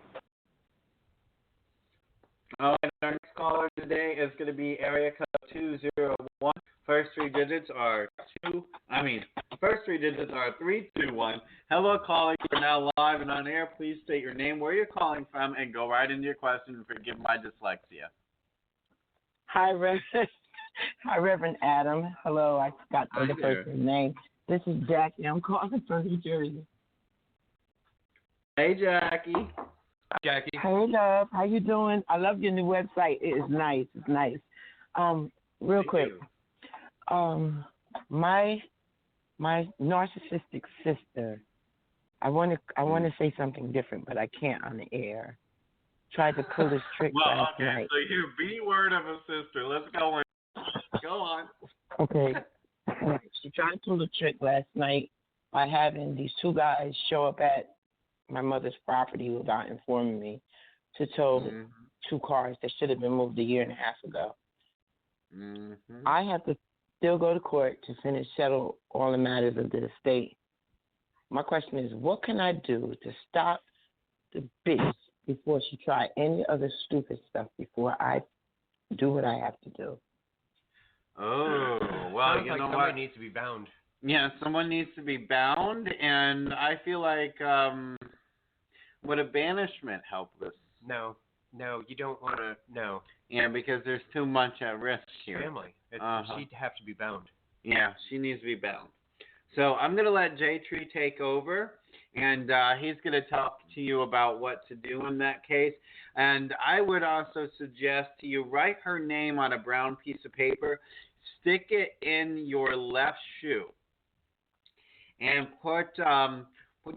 All right, our next caller today is going to be area code 201. First three digits are 321. Hello, caller. You're now live and on air. Please state your name, where you're calling from, and go right into your question and forgive my dyslexia. Hi, Reverend Adam. Hello, I forgot the person's name. This is Jackie. I'm calling from New Jersey. Hey, Jackie. Hey, love. How you doing? I love your new website. It is nice. It's nice. Real quick. My narcissistic sister. I want to say something different, but I can't on the air. Tried to pull this trick last night. So you're B-word of a sister. Let's go on. Go on. Okay. She tried to pull the trick last night by having these 2 guys show up at my mother's property without informing me to tow 2 cars that should have been moved a year and a half ago. I have to still go to court to settle all the matters of the estate. My question is, what can I do to stop the bitch before she try any other stupid stuff before I do what I have to do? Oh, well, Sounds you like know somebody what? needs to be bound. Yeah, someone needs to be bound, and I feel like would a banishment help this? No, you don't want to. No. Yeah, because there's too much at risk here. Family. She'd have to be bound. Yeah, she needs to be bound. So I'm going to let J Tree take over, and he's going to talk to you about what to do in that case. And I would also suggest to you, write her name on a brown piece of paper, stick it in your left shoe, and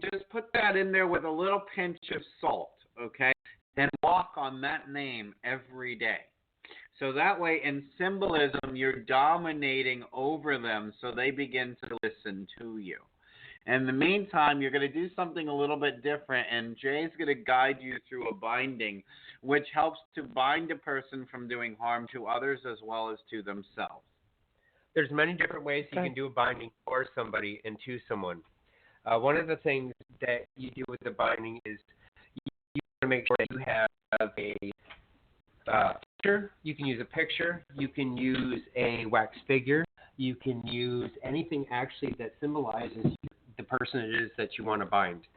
just put that in there with a little pinch of salt, okay? Then walk on that name every day. So that way, in symbolism, you're dominating over them so they begin to listen to you. In the meantime, you're going to do something a little bit different, and Jay's going to guide you through a binding, which helps to bind a person from doing harm to others as well as to themselves. There's many different ways you can do a binding for somebody and to someone. One of the things that you do with the binding is you want to make sure that you have a picture. You can use a picture. You can use a wax figure. You can use anything actually that symbolizes the person it is that you want to bind.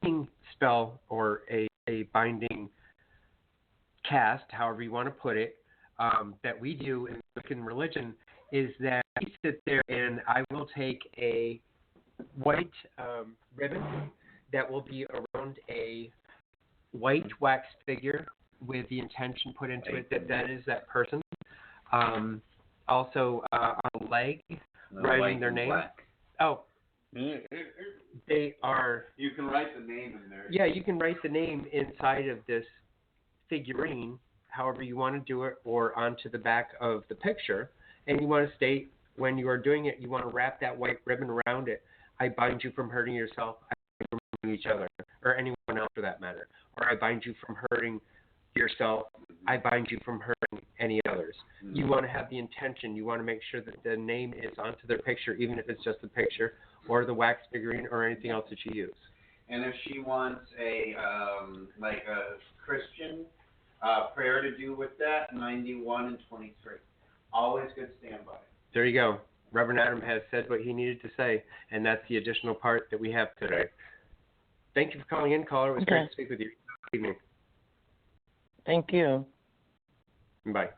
Binding spell or a binding cast, however you want to put it, that we do in Wiccan religion is that we sit there and I will take a white ribbon that will be around a white wax figure with the intention put into it that is that person. Also on a leg, writing their name. Black. Oh, they are. You can write the name in there. Yeah, you can write the name inside of this figurine, however you want to do it, or onto the back of the picture. And you want to state when you are doing it, you want to wrap that white ribbon around it. I bind you from hurting yourself. I bind you from hurting each other, or anyone else for that matter. Or I bind you from hurting yourself. I bind you from hurting any others. Mm-hmm. You want to have the intention. You want to make sure that the name is onto their picture, even if it's just a picture or the wax figurine or anything else that you use. And if she wants a like a Christian prayer to do with that, 91 and 23. Always good standby. There you go. Reverend Adam has said what he needed to say, and that's the additional part that we have today. Thank you for calling in, caller. It was great to speak with you. Good evening. Thank you. Bye.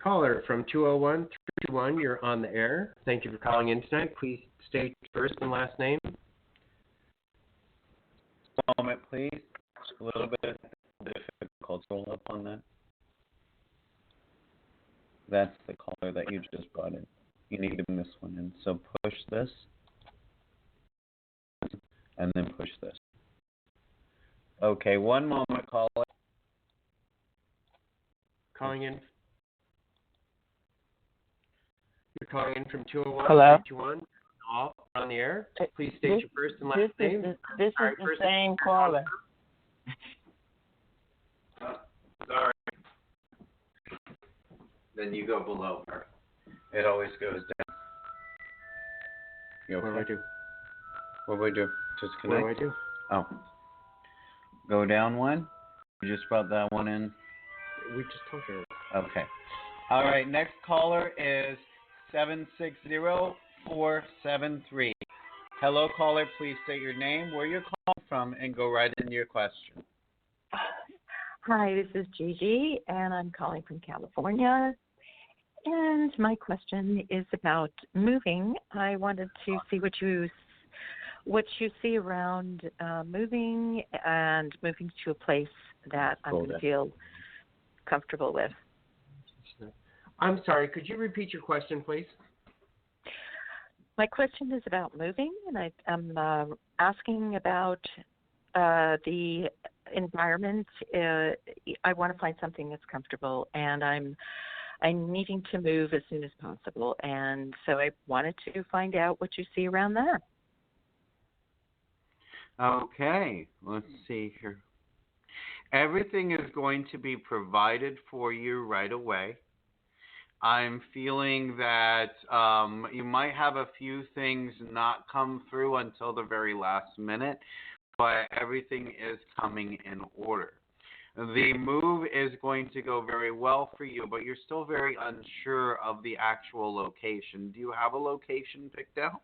Caller from 201-321, you're on the air. Thank you for calling in tonight. Please state first and last name. Moment, please. A little bit difficult to roll up on that. That's the caller that you just brought in. You need to bring this one in. So push this, and then push this. Okay, one moment, caller. Calling in. You're calling in from 201. Hello. 321. On the air. Please state your first and last name. This is the same caller. Sorry. Then you go below her. It always goes down. You okay? What do I do? What do I do? Just connect? What do I do? Oh. Go down one? You just brought that one in? We just talked about it. Okay. All right, next caller is 760473. Hello, caller. Please state your name, where you're calling from, and go right into your question. Hi, this is Gigi, and I'm calling from California. And my question is about moving. I wanted to see what you see around moving and moving to a place that I'm going to feel comfortable with. I'm sorry, could you repeat your question, please? My question is about moving, and I'm asking about the environment. I want to find something that's comfortable, and I'm needing to move as soon as possible, and so I wanted to find out what you see around that. Okay, let's see here. Everything is going to be provided for you right away. I'm feeling that you might have a few things not come through until the very last minute, but everything is coming in order. The move is going to go very well for you, but you're still very unsure of the actual location. Do you have a location picked out?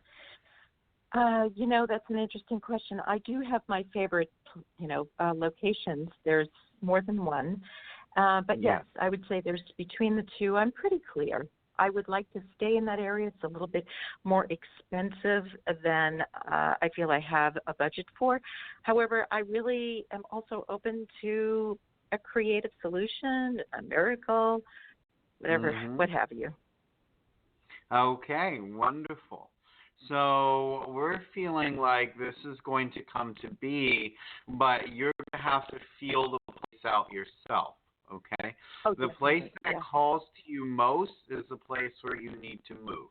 That's an interesting question. I do have my favorite, locations. There's more than one. But yes, I would say there's between the two, I'm pretty clear. I would like to stay in that area. It's a little bit more expensive than I feel I have a budget for. However, I really am also open to a creative solution, a miracle, whatever, what have you. Okay, wonderful. So we're feeling like this is going to come to be, but you're going to have to feel the place out yourself, okay? Oh, the place that calls to you most is the place where you need to move.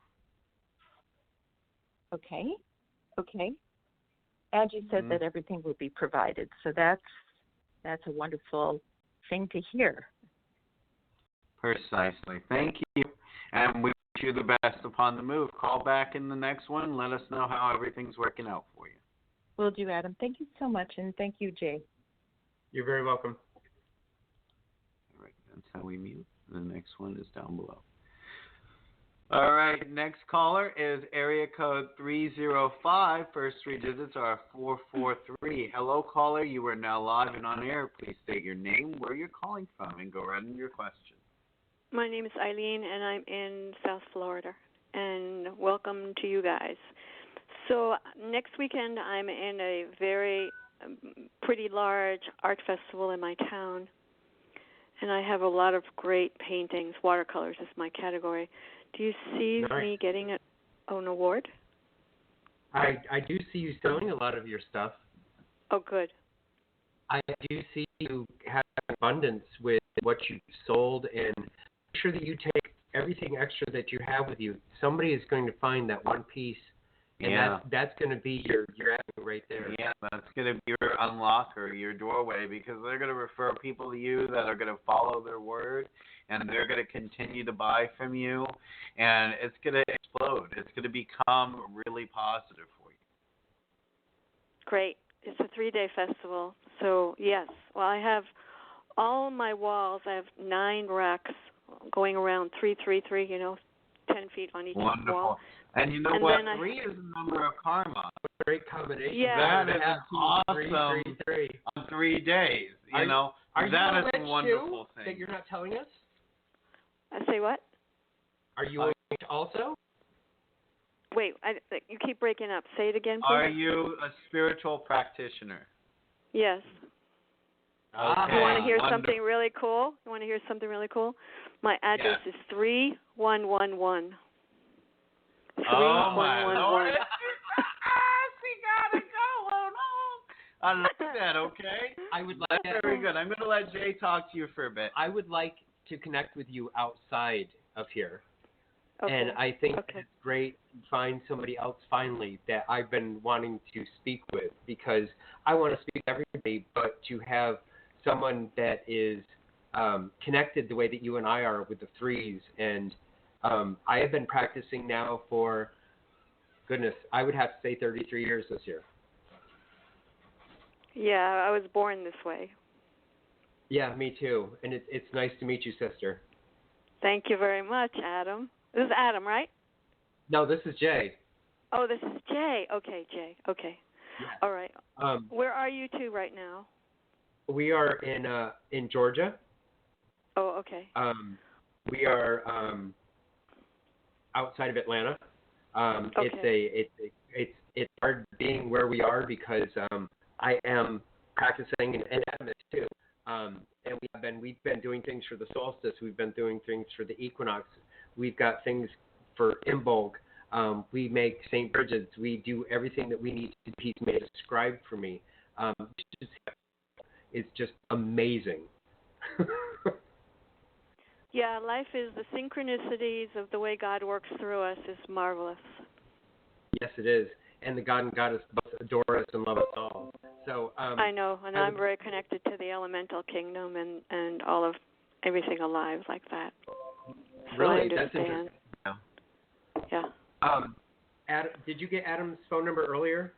Okay. And you said that everything will be provided, so that's a wonderful thing to hear. Precisely. Thank you. And we wish you the best upon the move. Call back in the next one and let us know how everything's working out for you. Will do, Adam. Thank you so much, and thank you, Jay. You're very welcome. All right, that's how we mute. The next one is down below. All right, next caller is area code 305. First three digits are 443. Hello, caller. You are now live and on air. Please state your name, where you're calling from, and go right into your question. My name is Eileen, and I'm in South Florida. And welcome to you guys. So next weekend, I'm in a very pretty large art festival in my town. And I have a lot of great paintings. Watercolors is my category. Do you see me getting an award? I do see you selling a lot of your stuff. Oh, good. I do see you have abundance with what you've sold, and make sure that you take everything extra that you have with you. Somebody is going to find that one piece, and that's going to be your avenue right there. Yeah, that's going to be your unlocker, your doorway, because they're going to refer people to you that are going to follow their word, and they're going to continue to buy from you, and it's going to explode. It's going to become really positive for you. Great. It's a 3-day festival. So, yes. Well, I have all my walls. I have 9 racks going around 3, 10 feet on each wall. And you know what? 3 is a number of karma. Great combination. Yeah. That is awesome three. On 3 days. Are you that is a a wonderful thing. That you're not telling us? I say what? Are you a witch also? Wait, you keep breaking up. Say it again, please. Are you a spiritual practitioner? Yes. Okay. You want to hear something really cool? My address is 3111. 3111. Oh, my Lord. She got it going on. I like that, okay? I would like that. Very good. I'm going to let Jay talk to you for a bit. I would like to connect with you outside of here. Okay. And I think it's great to find somebody else finally that I've been wanting to speak with, because I want to speak to everybody, but to have someone that is connected the way that you and I are with the 3s. And I have been practicing now for, goodness, I would have to say 33 years this year. Yeah, I was born this way. Yeah, me too. And it's nice to meet you, sister. Thank you very much, Adam. This is Adam, right? No, this is Jay. Oh, this is Jay. Okay, Jay. Okay. Yeah. All right. Where are you two right now? We are in Georgia. Oh, okay. We are outside of Atlanta. Okay. It's hard being where we are because I am practicing in Adamis too. And we've been doing things for the solstice. We've been doing things for the equinox. We've got things for Imbolg. We make St. Bridget's. We do everything that we need to. He's made a scribe for me. It's just amazing. Yeah, life is the synchronicities of the way God works through us is marvelous. Yes, it is. And the God and Goddess both adore us and love us all. So I know, and I'm very connected to the elemental kingdom and all of everything alive like that. so I Really? That's understand. interesting. Yeah. Did you get Adam's phone number earlier?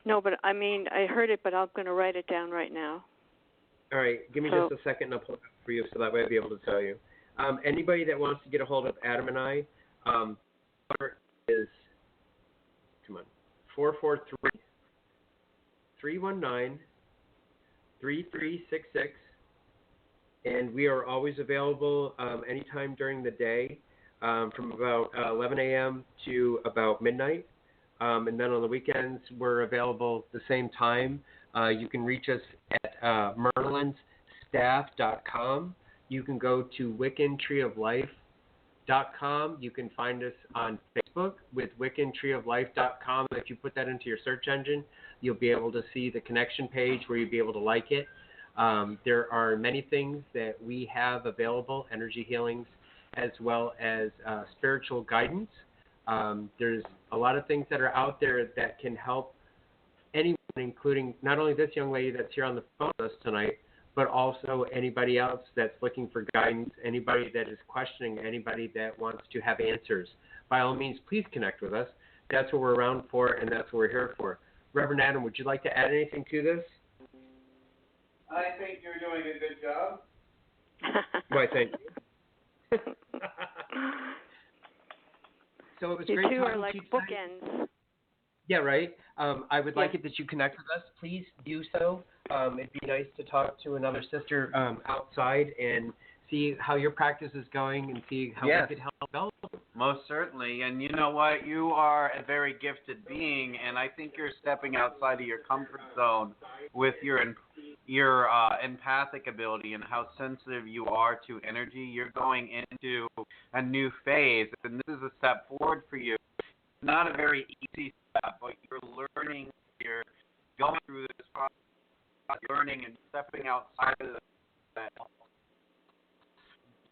No, but I mean, I heard it, but I'm going to write it down right now. All right, give me just a second and I'll pull it up for you so that way I'll be able to tell you. Anybody that wants to get a hold of Adam and I, number is, 443-319-3366, and we are always available anytime during the day from about 11 a.m. to about midnight. And then on the weekends, we're available the same time. You can reach us at merlinsstaff.com. You can go to wiccantreeoflife.com. You can find us on Facebook with wiccantreeoflife.com. If you put that into your search engine, you'll be able to see the connection page where you'll be able to like it. There are many things that we have available, energy healings, as well as spiritual guidance. There's a lot of things that are out there that can help anyone, including not only this young lady that's here on the phone with us tonight, but also anybody else that's looking for guidance, anybody that is questioning, anybody that wants to have answers. By all means, please connect with us. That's what we're around for, and that's what we're here for. Reverend Adam, would you like to add anything to this? I think you're doing a good job. Why, thank you. So it was you great two talking are like to you bookends. Yeah, right. I would like it that you connect with us. Please do so. It'd be nice to talk to another sister outside and see how your practice is going and see how we could help develop. Most certainly. And you know what? You are a very gifted being, and I think you're stepping outside of your comfort zone with your empathic ability and how sensitive you are to energy. You're going into a new phase, and this is a step forward for you. Not a very easy step, but you're learning, you're going through this process, learning and stepping outside of that.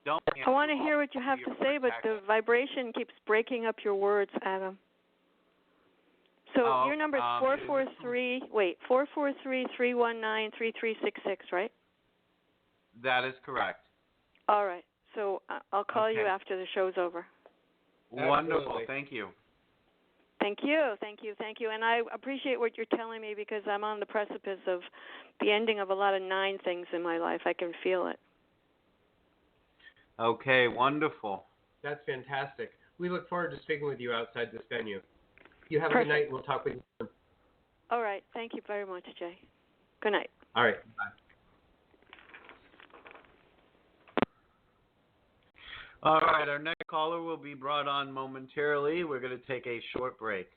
I want to hear what you have to say, but the vibration keeps breaking up your words, Adam. So your number is 443-319-3366, right? That is correct. All right. So I'll call you after the show's over. Wonderful. Absolutely. Thank you. Thank you. And I appreciate what you're telling me because I'm on the precipice of the ending of a lot of 9 things in my life. I can feel it. Okay, wonderful. That's fantastic. We look forward to speaking with you outside this venue. You have a good night, and we'll talk with you soon. All right. Thank you very much, Jay. Good night. All right. Bye. All right, our next caller will be brought on momentarily. We're going to take a short break.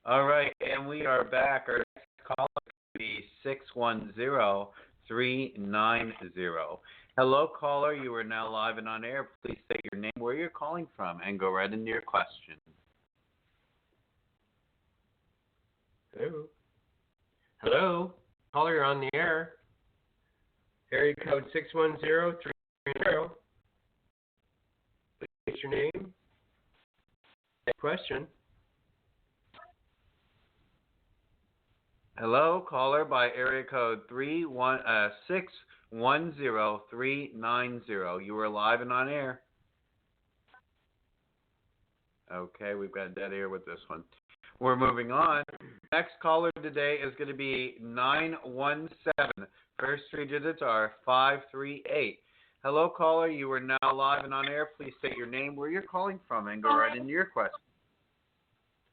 All right, and we are back. Our next caller will be 610-390. Hello, caller. You are now live and on air. Please state your name, where you're calling from, and go right into your question. Hello. Hello. Caller, you're on the air. Area code 610-390. Please state your name. Question. Hello, caller by area code 610-390. You are live and on air. Okay, we've got dead air with this one. We're moving on. Next caller today is going to be 917. First 3 digits are 538. Hello, caller. You are now live and on air. Please state your name, where you're calling from, and go right into your question.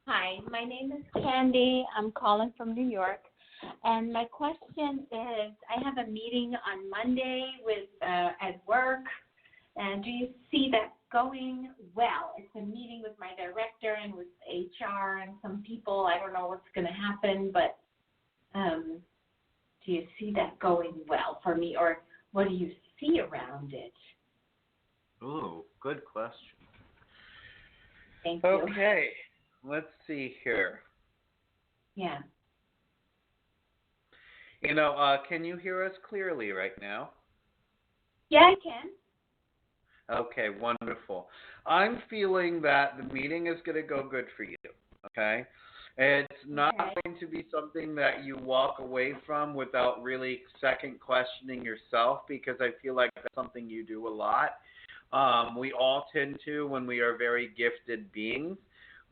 Hi, my name is Candy. I'm calling from New York. And my question is, I have a meeting on Monday with at work, and do you see that going well? It's a meeting with my director and with HR and some people. I don't know what's going to happen, but do you see that going well for me, or what do you see around it? Ooh, good question. Thank you. Okay, let's see here. Yeah. You know, can you hear us clearly right now? Yeah, I can. Okay, wonderful. I'm feeling that the meeting is going to go good for you, okay? It's not going to be something that you walk away from without really second questioning yourself, because I feel like that's something you do a lot. We all tend to when we are very gifted beings.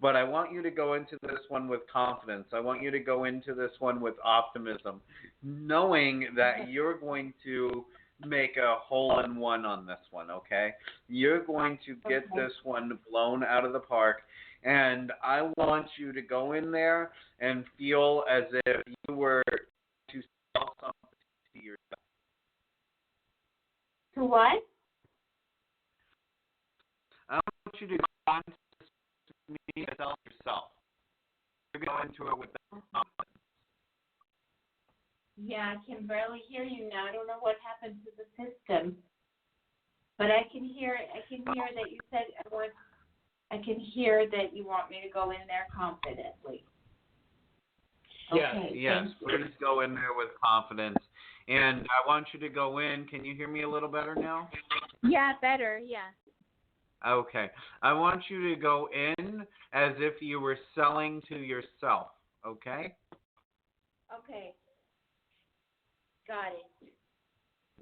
But I want you to go into this one with confidence. I want you to go into this one with optimism, knowing that you're going to make a hole-in-one on this one, okay? You're going to get this one blown out of the park, and I want you to go in there and feel as if you were to sell something to yourself. To what? I want you to go into me to sell yourself. You're going into it with that. Yeah, I can barely hear you now. I don't know what happened to the system, but I can hear. I can hear that you said I can hear that you want me to go in there confidently. Yes. Please go in there with confidence, and I want you to go in. Can you hear me a little better now? Yeah, better. Yeah. Okay. I want you to go in as if you were selling to yourself, okay? Okay. Got it.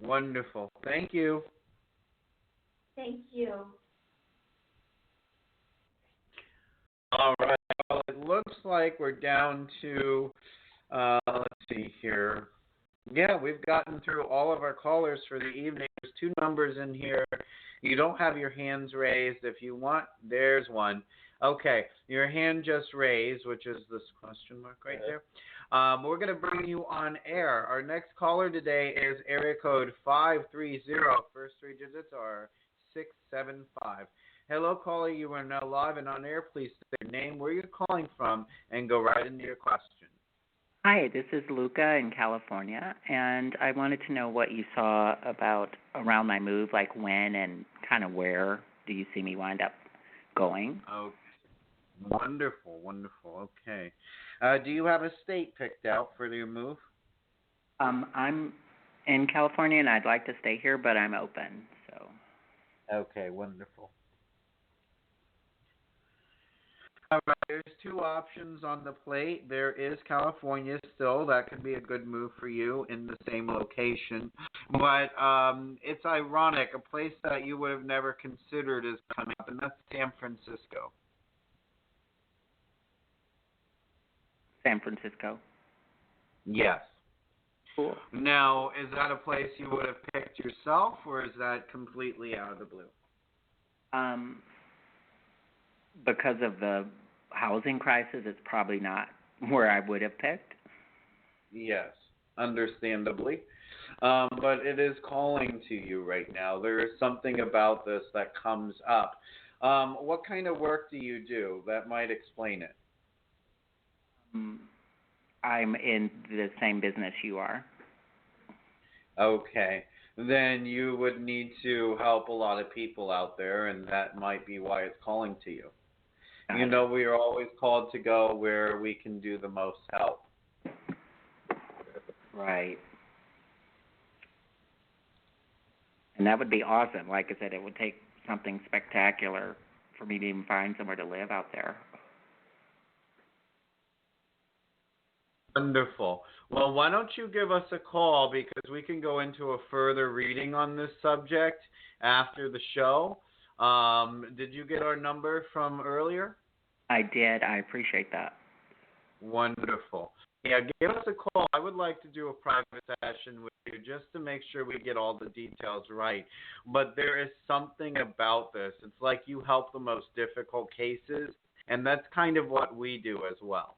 Wonderful. Thank you. Thank you. All right. Well, it looks like we're down to, let's see here. Yeah, we've gotten through all of our callers for the evening. There's 2 numbers in here. You don't have your hands raised. If you want, there's one. Okay, your hand just raised, which is this question mark right there. We're going to bring you on air. Our next caller today is area code 530. First 3 digits are 675. Hello, caller. You are now live and on air. Please state your name, where you're calling from, and go right into your question. Hi, this is Luca in California, and I wanted to know what you saw about around my move, like when and kind of where do you see me wind up going? Okay. Wonderful. Okay. Do you have a state picked out for your move? I'm in California, and I'd like to stay here, but I'm open. So. Okay, wonderful. All right, there's 2 options on the plate. There is California still. That could be a good move for you in the same location. But it's ironic. A place that you would have never considered is coming up, and that's San Francisco. San Francisco? Yes. Cool. Now, is that a place you would have picked yourself, or is that completely out of the blue? Because of the housing crisis, it's probably not where I would have picked. Yes, understandably. But it is calling to you right now. There is something about this that comes up. What kind of work do you do? That might explain it. I'm in the same business you are. Okay. Then you would need to help a lot of people out there, and that might be why it's calling to you. You know, we are always called to go where we can do the most help. Right. And that would be awesome. Like I said, it would take something spectacular for me to even find somewhere to live out there. Wonderful. Well, why don't you give us a call, because we can go into a further reading on this subject after the show. Did you get our number from earlier? I did. I appreciate that. Wonderful. Yeah, give us a call. I would like to do a private session with you just to make sure we get all the details right. But there is something about this. It's like you help the most difficult cases, and that's kind of what we do as well.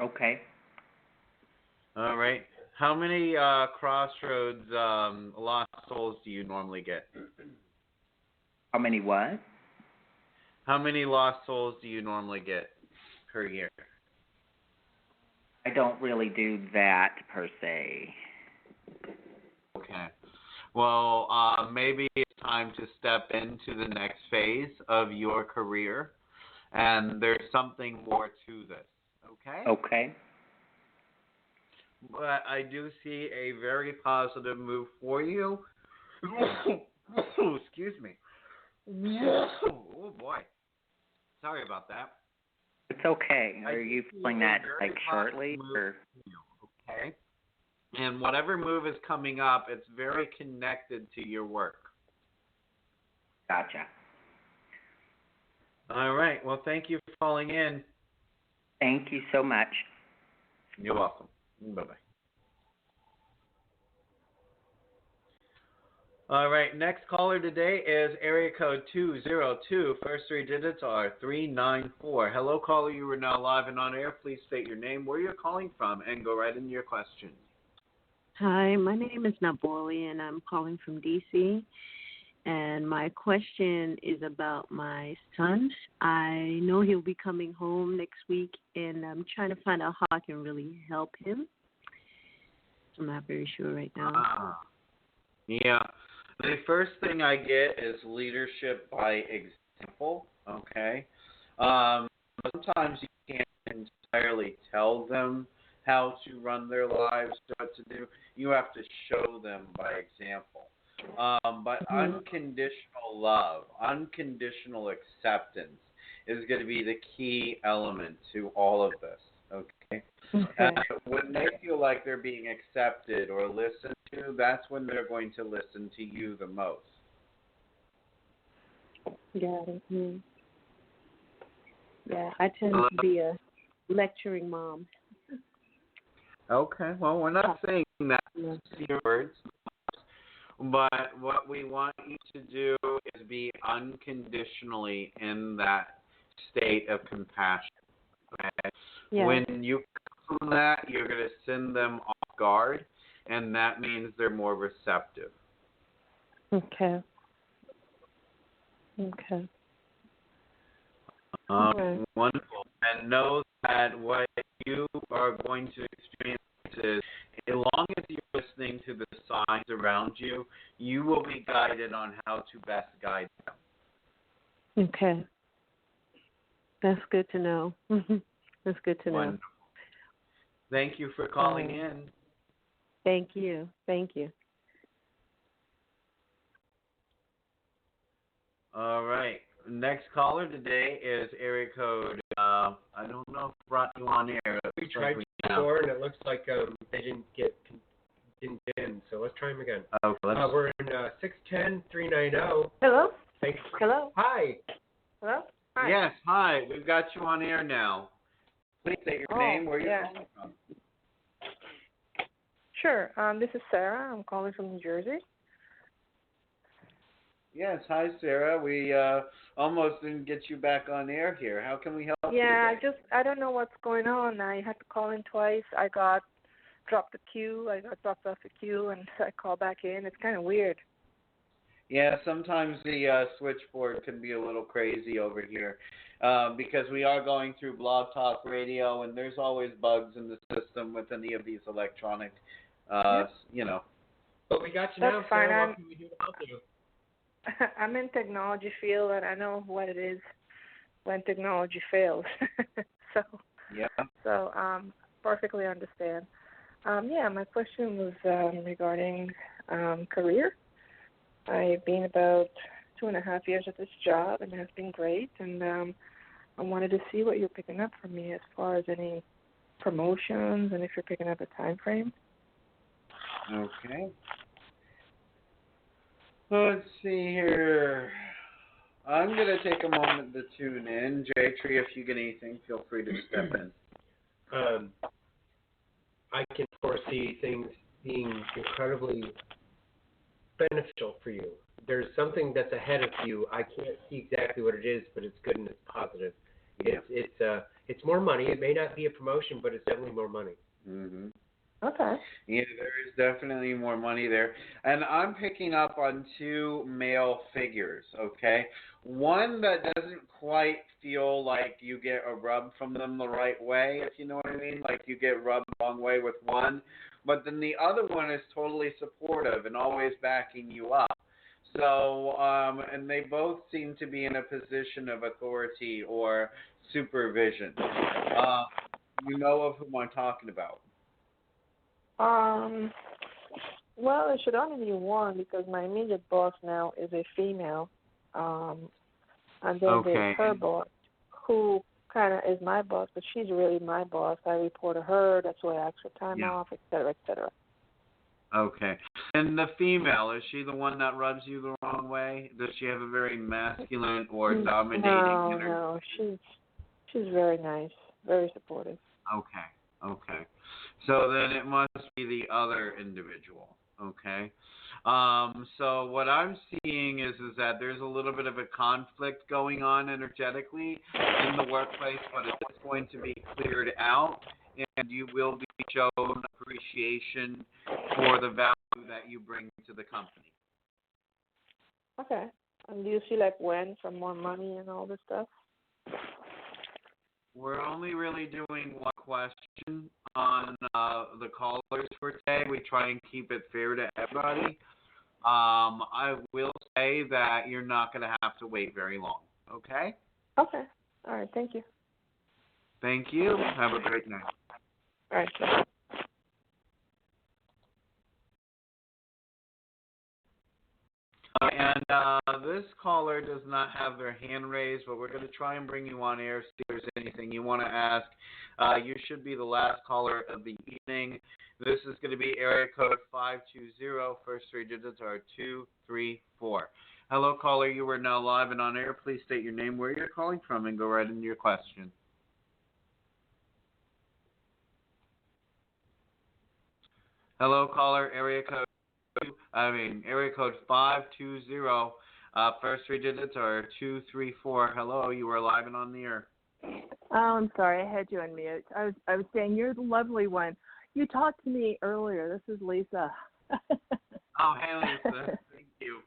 Okay. All right. How many crossroads lost souls do you normally get? How many what? How many lost souls do you normally get per year? I don't really do that per se. Okay. Well, maybe it's time to step into the next phase of your career, and there's something more to this. Okay? Okay. But I do see a very positive move for you. Excuse me. Oh, boy. Sorry about that. It's okay. Are you feeling that like shortly? Or? Okay. And whatever move is coming up, it's very connected to your work. Gotcha. All right. Well, thank you for calling in. Thank you so much. You're welcome. Bye-bye. All right, next caller today is area code 202. First three digits are 394. Hello, caller. You are now live and on air. Please state your name, where you're calling from, and go right into your question. Hi, my name is Naboli, and I'm calling from D.C., and my question is about my son. I know he'll be coming home next week, and I'm trying to find out how I can really help him. I'm not very sure right now. Yeah. The first thing I get is leadership by example, okay? Sometimes you can't entirely tell them how to run their lives, what to do. You have to show them by example. But unconditional love, unconditional acceptance is going to be the key element to all of this, okay? When they feel like they're being accepted or listened to, that's when they're going to listen to you the most. Got it. Yeah, I tend to be a lecturing mom. Okay, well, we're not saying that in your words, but what we want you to do is be unconditionally in that state of compassion. Okay? Yeah. When you come from that, you're going to send them off guard, and that means they're more receptive. Okay. Wonderful. And know that what you are going to experience is, as long as you're listening to the signs around you, you will be guided on how to best guide them. Okay. That's good to know. That's good to know. Wonderful. Thank you for calling in. Thank you. All right. Next caller today is area code, I don't know if I brought you on air. We tried before, and it looks like they didn't get in, so let's try them again. Okay, we're in 610-390. Hello? Thanks. Hello? Hi. Hello? Hi. Yes, hi. We've got you on air now. Please state your name, where you're calling from. Sure. This is Sarah. I'm calling from New Jersey. Yes, hi Sarah. We almost didn't get you back on air here. How can we help you today? I don't know what's going on. I had to call in twice. I got dropped the queue. I got dropped off the queue, and I called back in. It's kind of weird. Yeah, sometimes the switchboard can be a little crazy over here because we are going through Blog Talk Radio, and there's always bugs in the system with any of these electronic, you know. But we got you That's now, fine. Sarah. What can we do to help you? I'm in technology field, and I know what it is when technology fails. So perfectly understand. My question was regarding career. I've been about 2.5 years at this job, and it has been great. And I wanted to see what you're picking up from me as far as any promotions, and if you're picking up a time frame. Okay. Let's see here. I'm going to take a moment to tune in. J-Tree, if you get anything, feel free to step in. I can foresee things being incredibly beneficial for you. There's something that's ahead of you. I can't see exactly what it is, but it's good and it's positive. Yeah. It's more money. It may not be a promotion, but it's definitely more money. Mm-hmm. Okay. Yeah, there is definitely more money there. And I'm picking up on two male figures, okay? One that doesn't quite feel like you get a rub from them the right way, if you know what I mean. Like you get rubbed the wrong way with one. But then the other one is totally supportive and always backing you up. So, and they both seem to be in a position of authority or supervision. You know of whom I'm talking about. Well, it should only be one because my immediate boss now is a female. And then there's her boss, who kind of is my boss, but she's really my boss. I report to her. That's why I ask for time off, et cetera, et cetera. Okay. And the female, is she the one that rubs you the wrong way? Does she have a very masculine or dominating energy? No, she's very nice, very supportive. Okay. So then it must be the other individual. Okay. So what I'm seeing is that there's a little bit of a conflict going on energetically in the workplace, but it's going to be cleared out, and you will be shown appreciation for the value that you bring to the company. Okay. And do you see like when for more money and all this stuff? We're only really doing one question on the callers for today. We try and keep it fair to everybody. I will say that you're not going to have to wait very long. Okay? Okay. All right. Thank you. Thank you. Have a great night. All right. Bye. And this caller does not have their hand raised, but we're going to try and bring you on air. See if there's anything you want to ask. You should be the last caller of the evening. This is going to be area code 520. First three digits are 234. Hello, caller. You are now live and on air. Please state your name, where you're calling from, and go right into your question. Hello, caller. Area code 520. First three digits are 234. Hello, you are live and on the air. Oh, I'm sorry, I had you on mute. I was saying you're the lovely one. You talked to me earlier. This is Lisa. Oh, hey, Lisa. Thank you.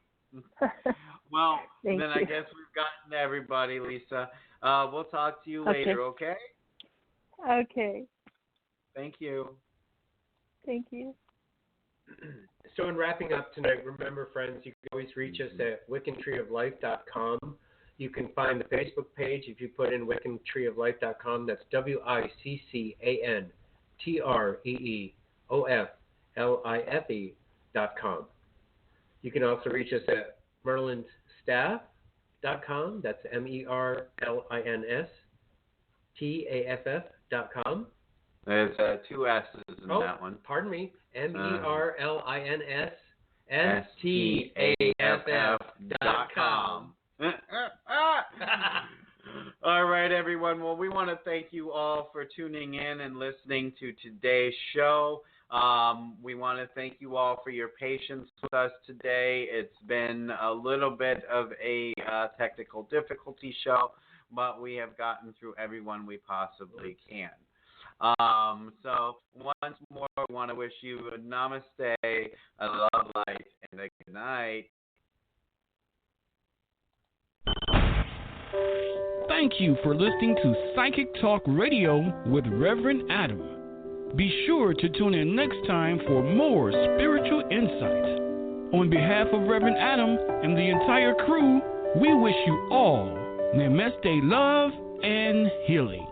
Well, Thank then you. I guess we've gotten everybody, Lisa. We'll talk to you later, okay? Okay. Thank you. Thank you. So in wrapping up tonight, remember, friends, you can always reach us at wiccantreeoflife.com. You can find the Facebook page if you put in wiccantreeoflife.com. That's WICCANTREEOFLIFE.com. You can also reach us at merlinstaff.com. That's MERLINSTAFF.com. There's two S's in that one. Pardon me. MERLINSTAFF.com. All right, everyone. Well, we want to thank you all for tuning in and listening to today's show. We want to thank you all for your patience with us today. It's been a little bit of a technical difficulty show, but we have gotten through everyone we possibly can. So once more, we want to wish you a namaste, a love light, and a good night. Thank you for listening to Psychic Talk Radio with Reverend Adam. Be sure to tune in next time for more spiritual insight. On behalf of Reverend Adam and the entire crew, we wish you all namaste, love, and healing.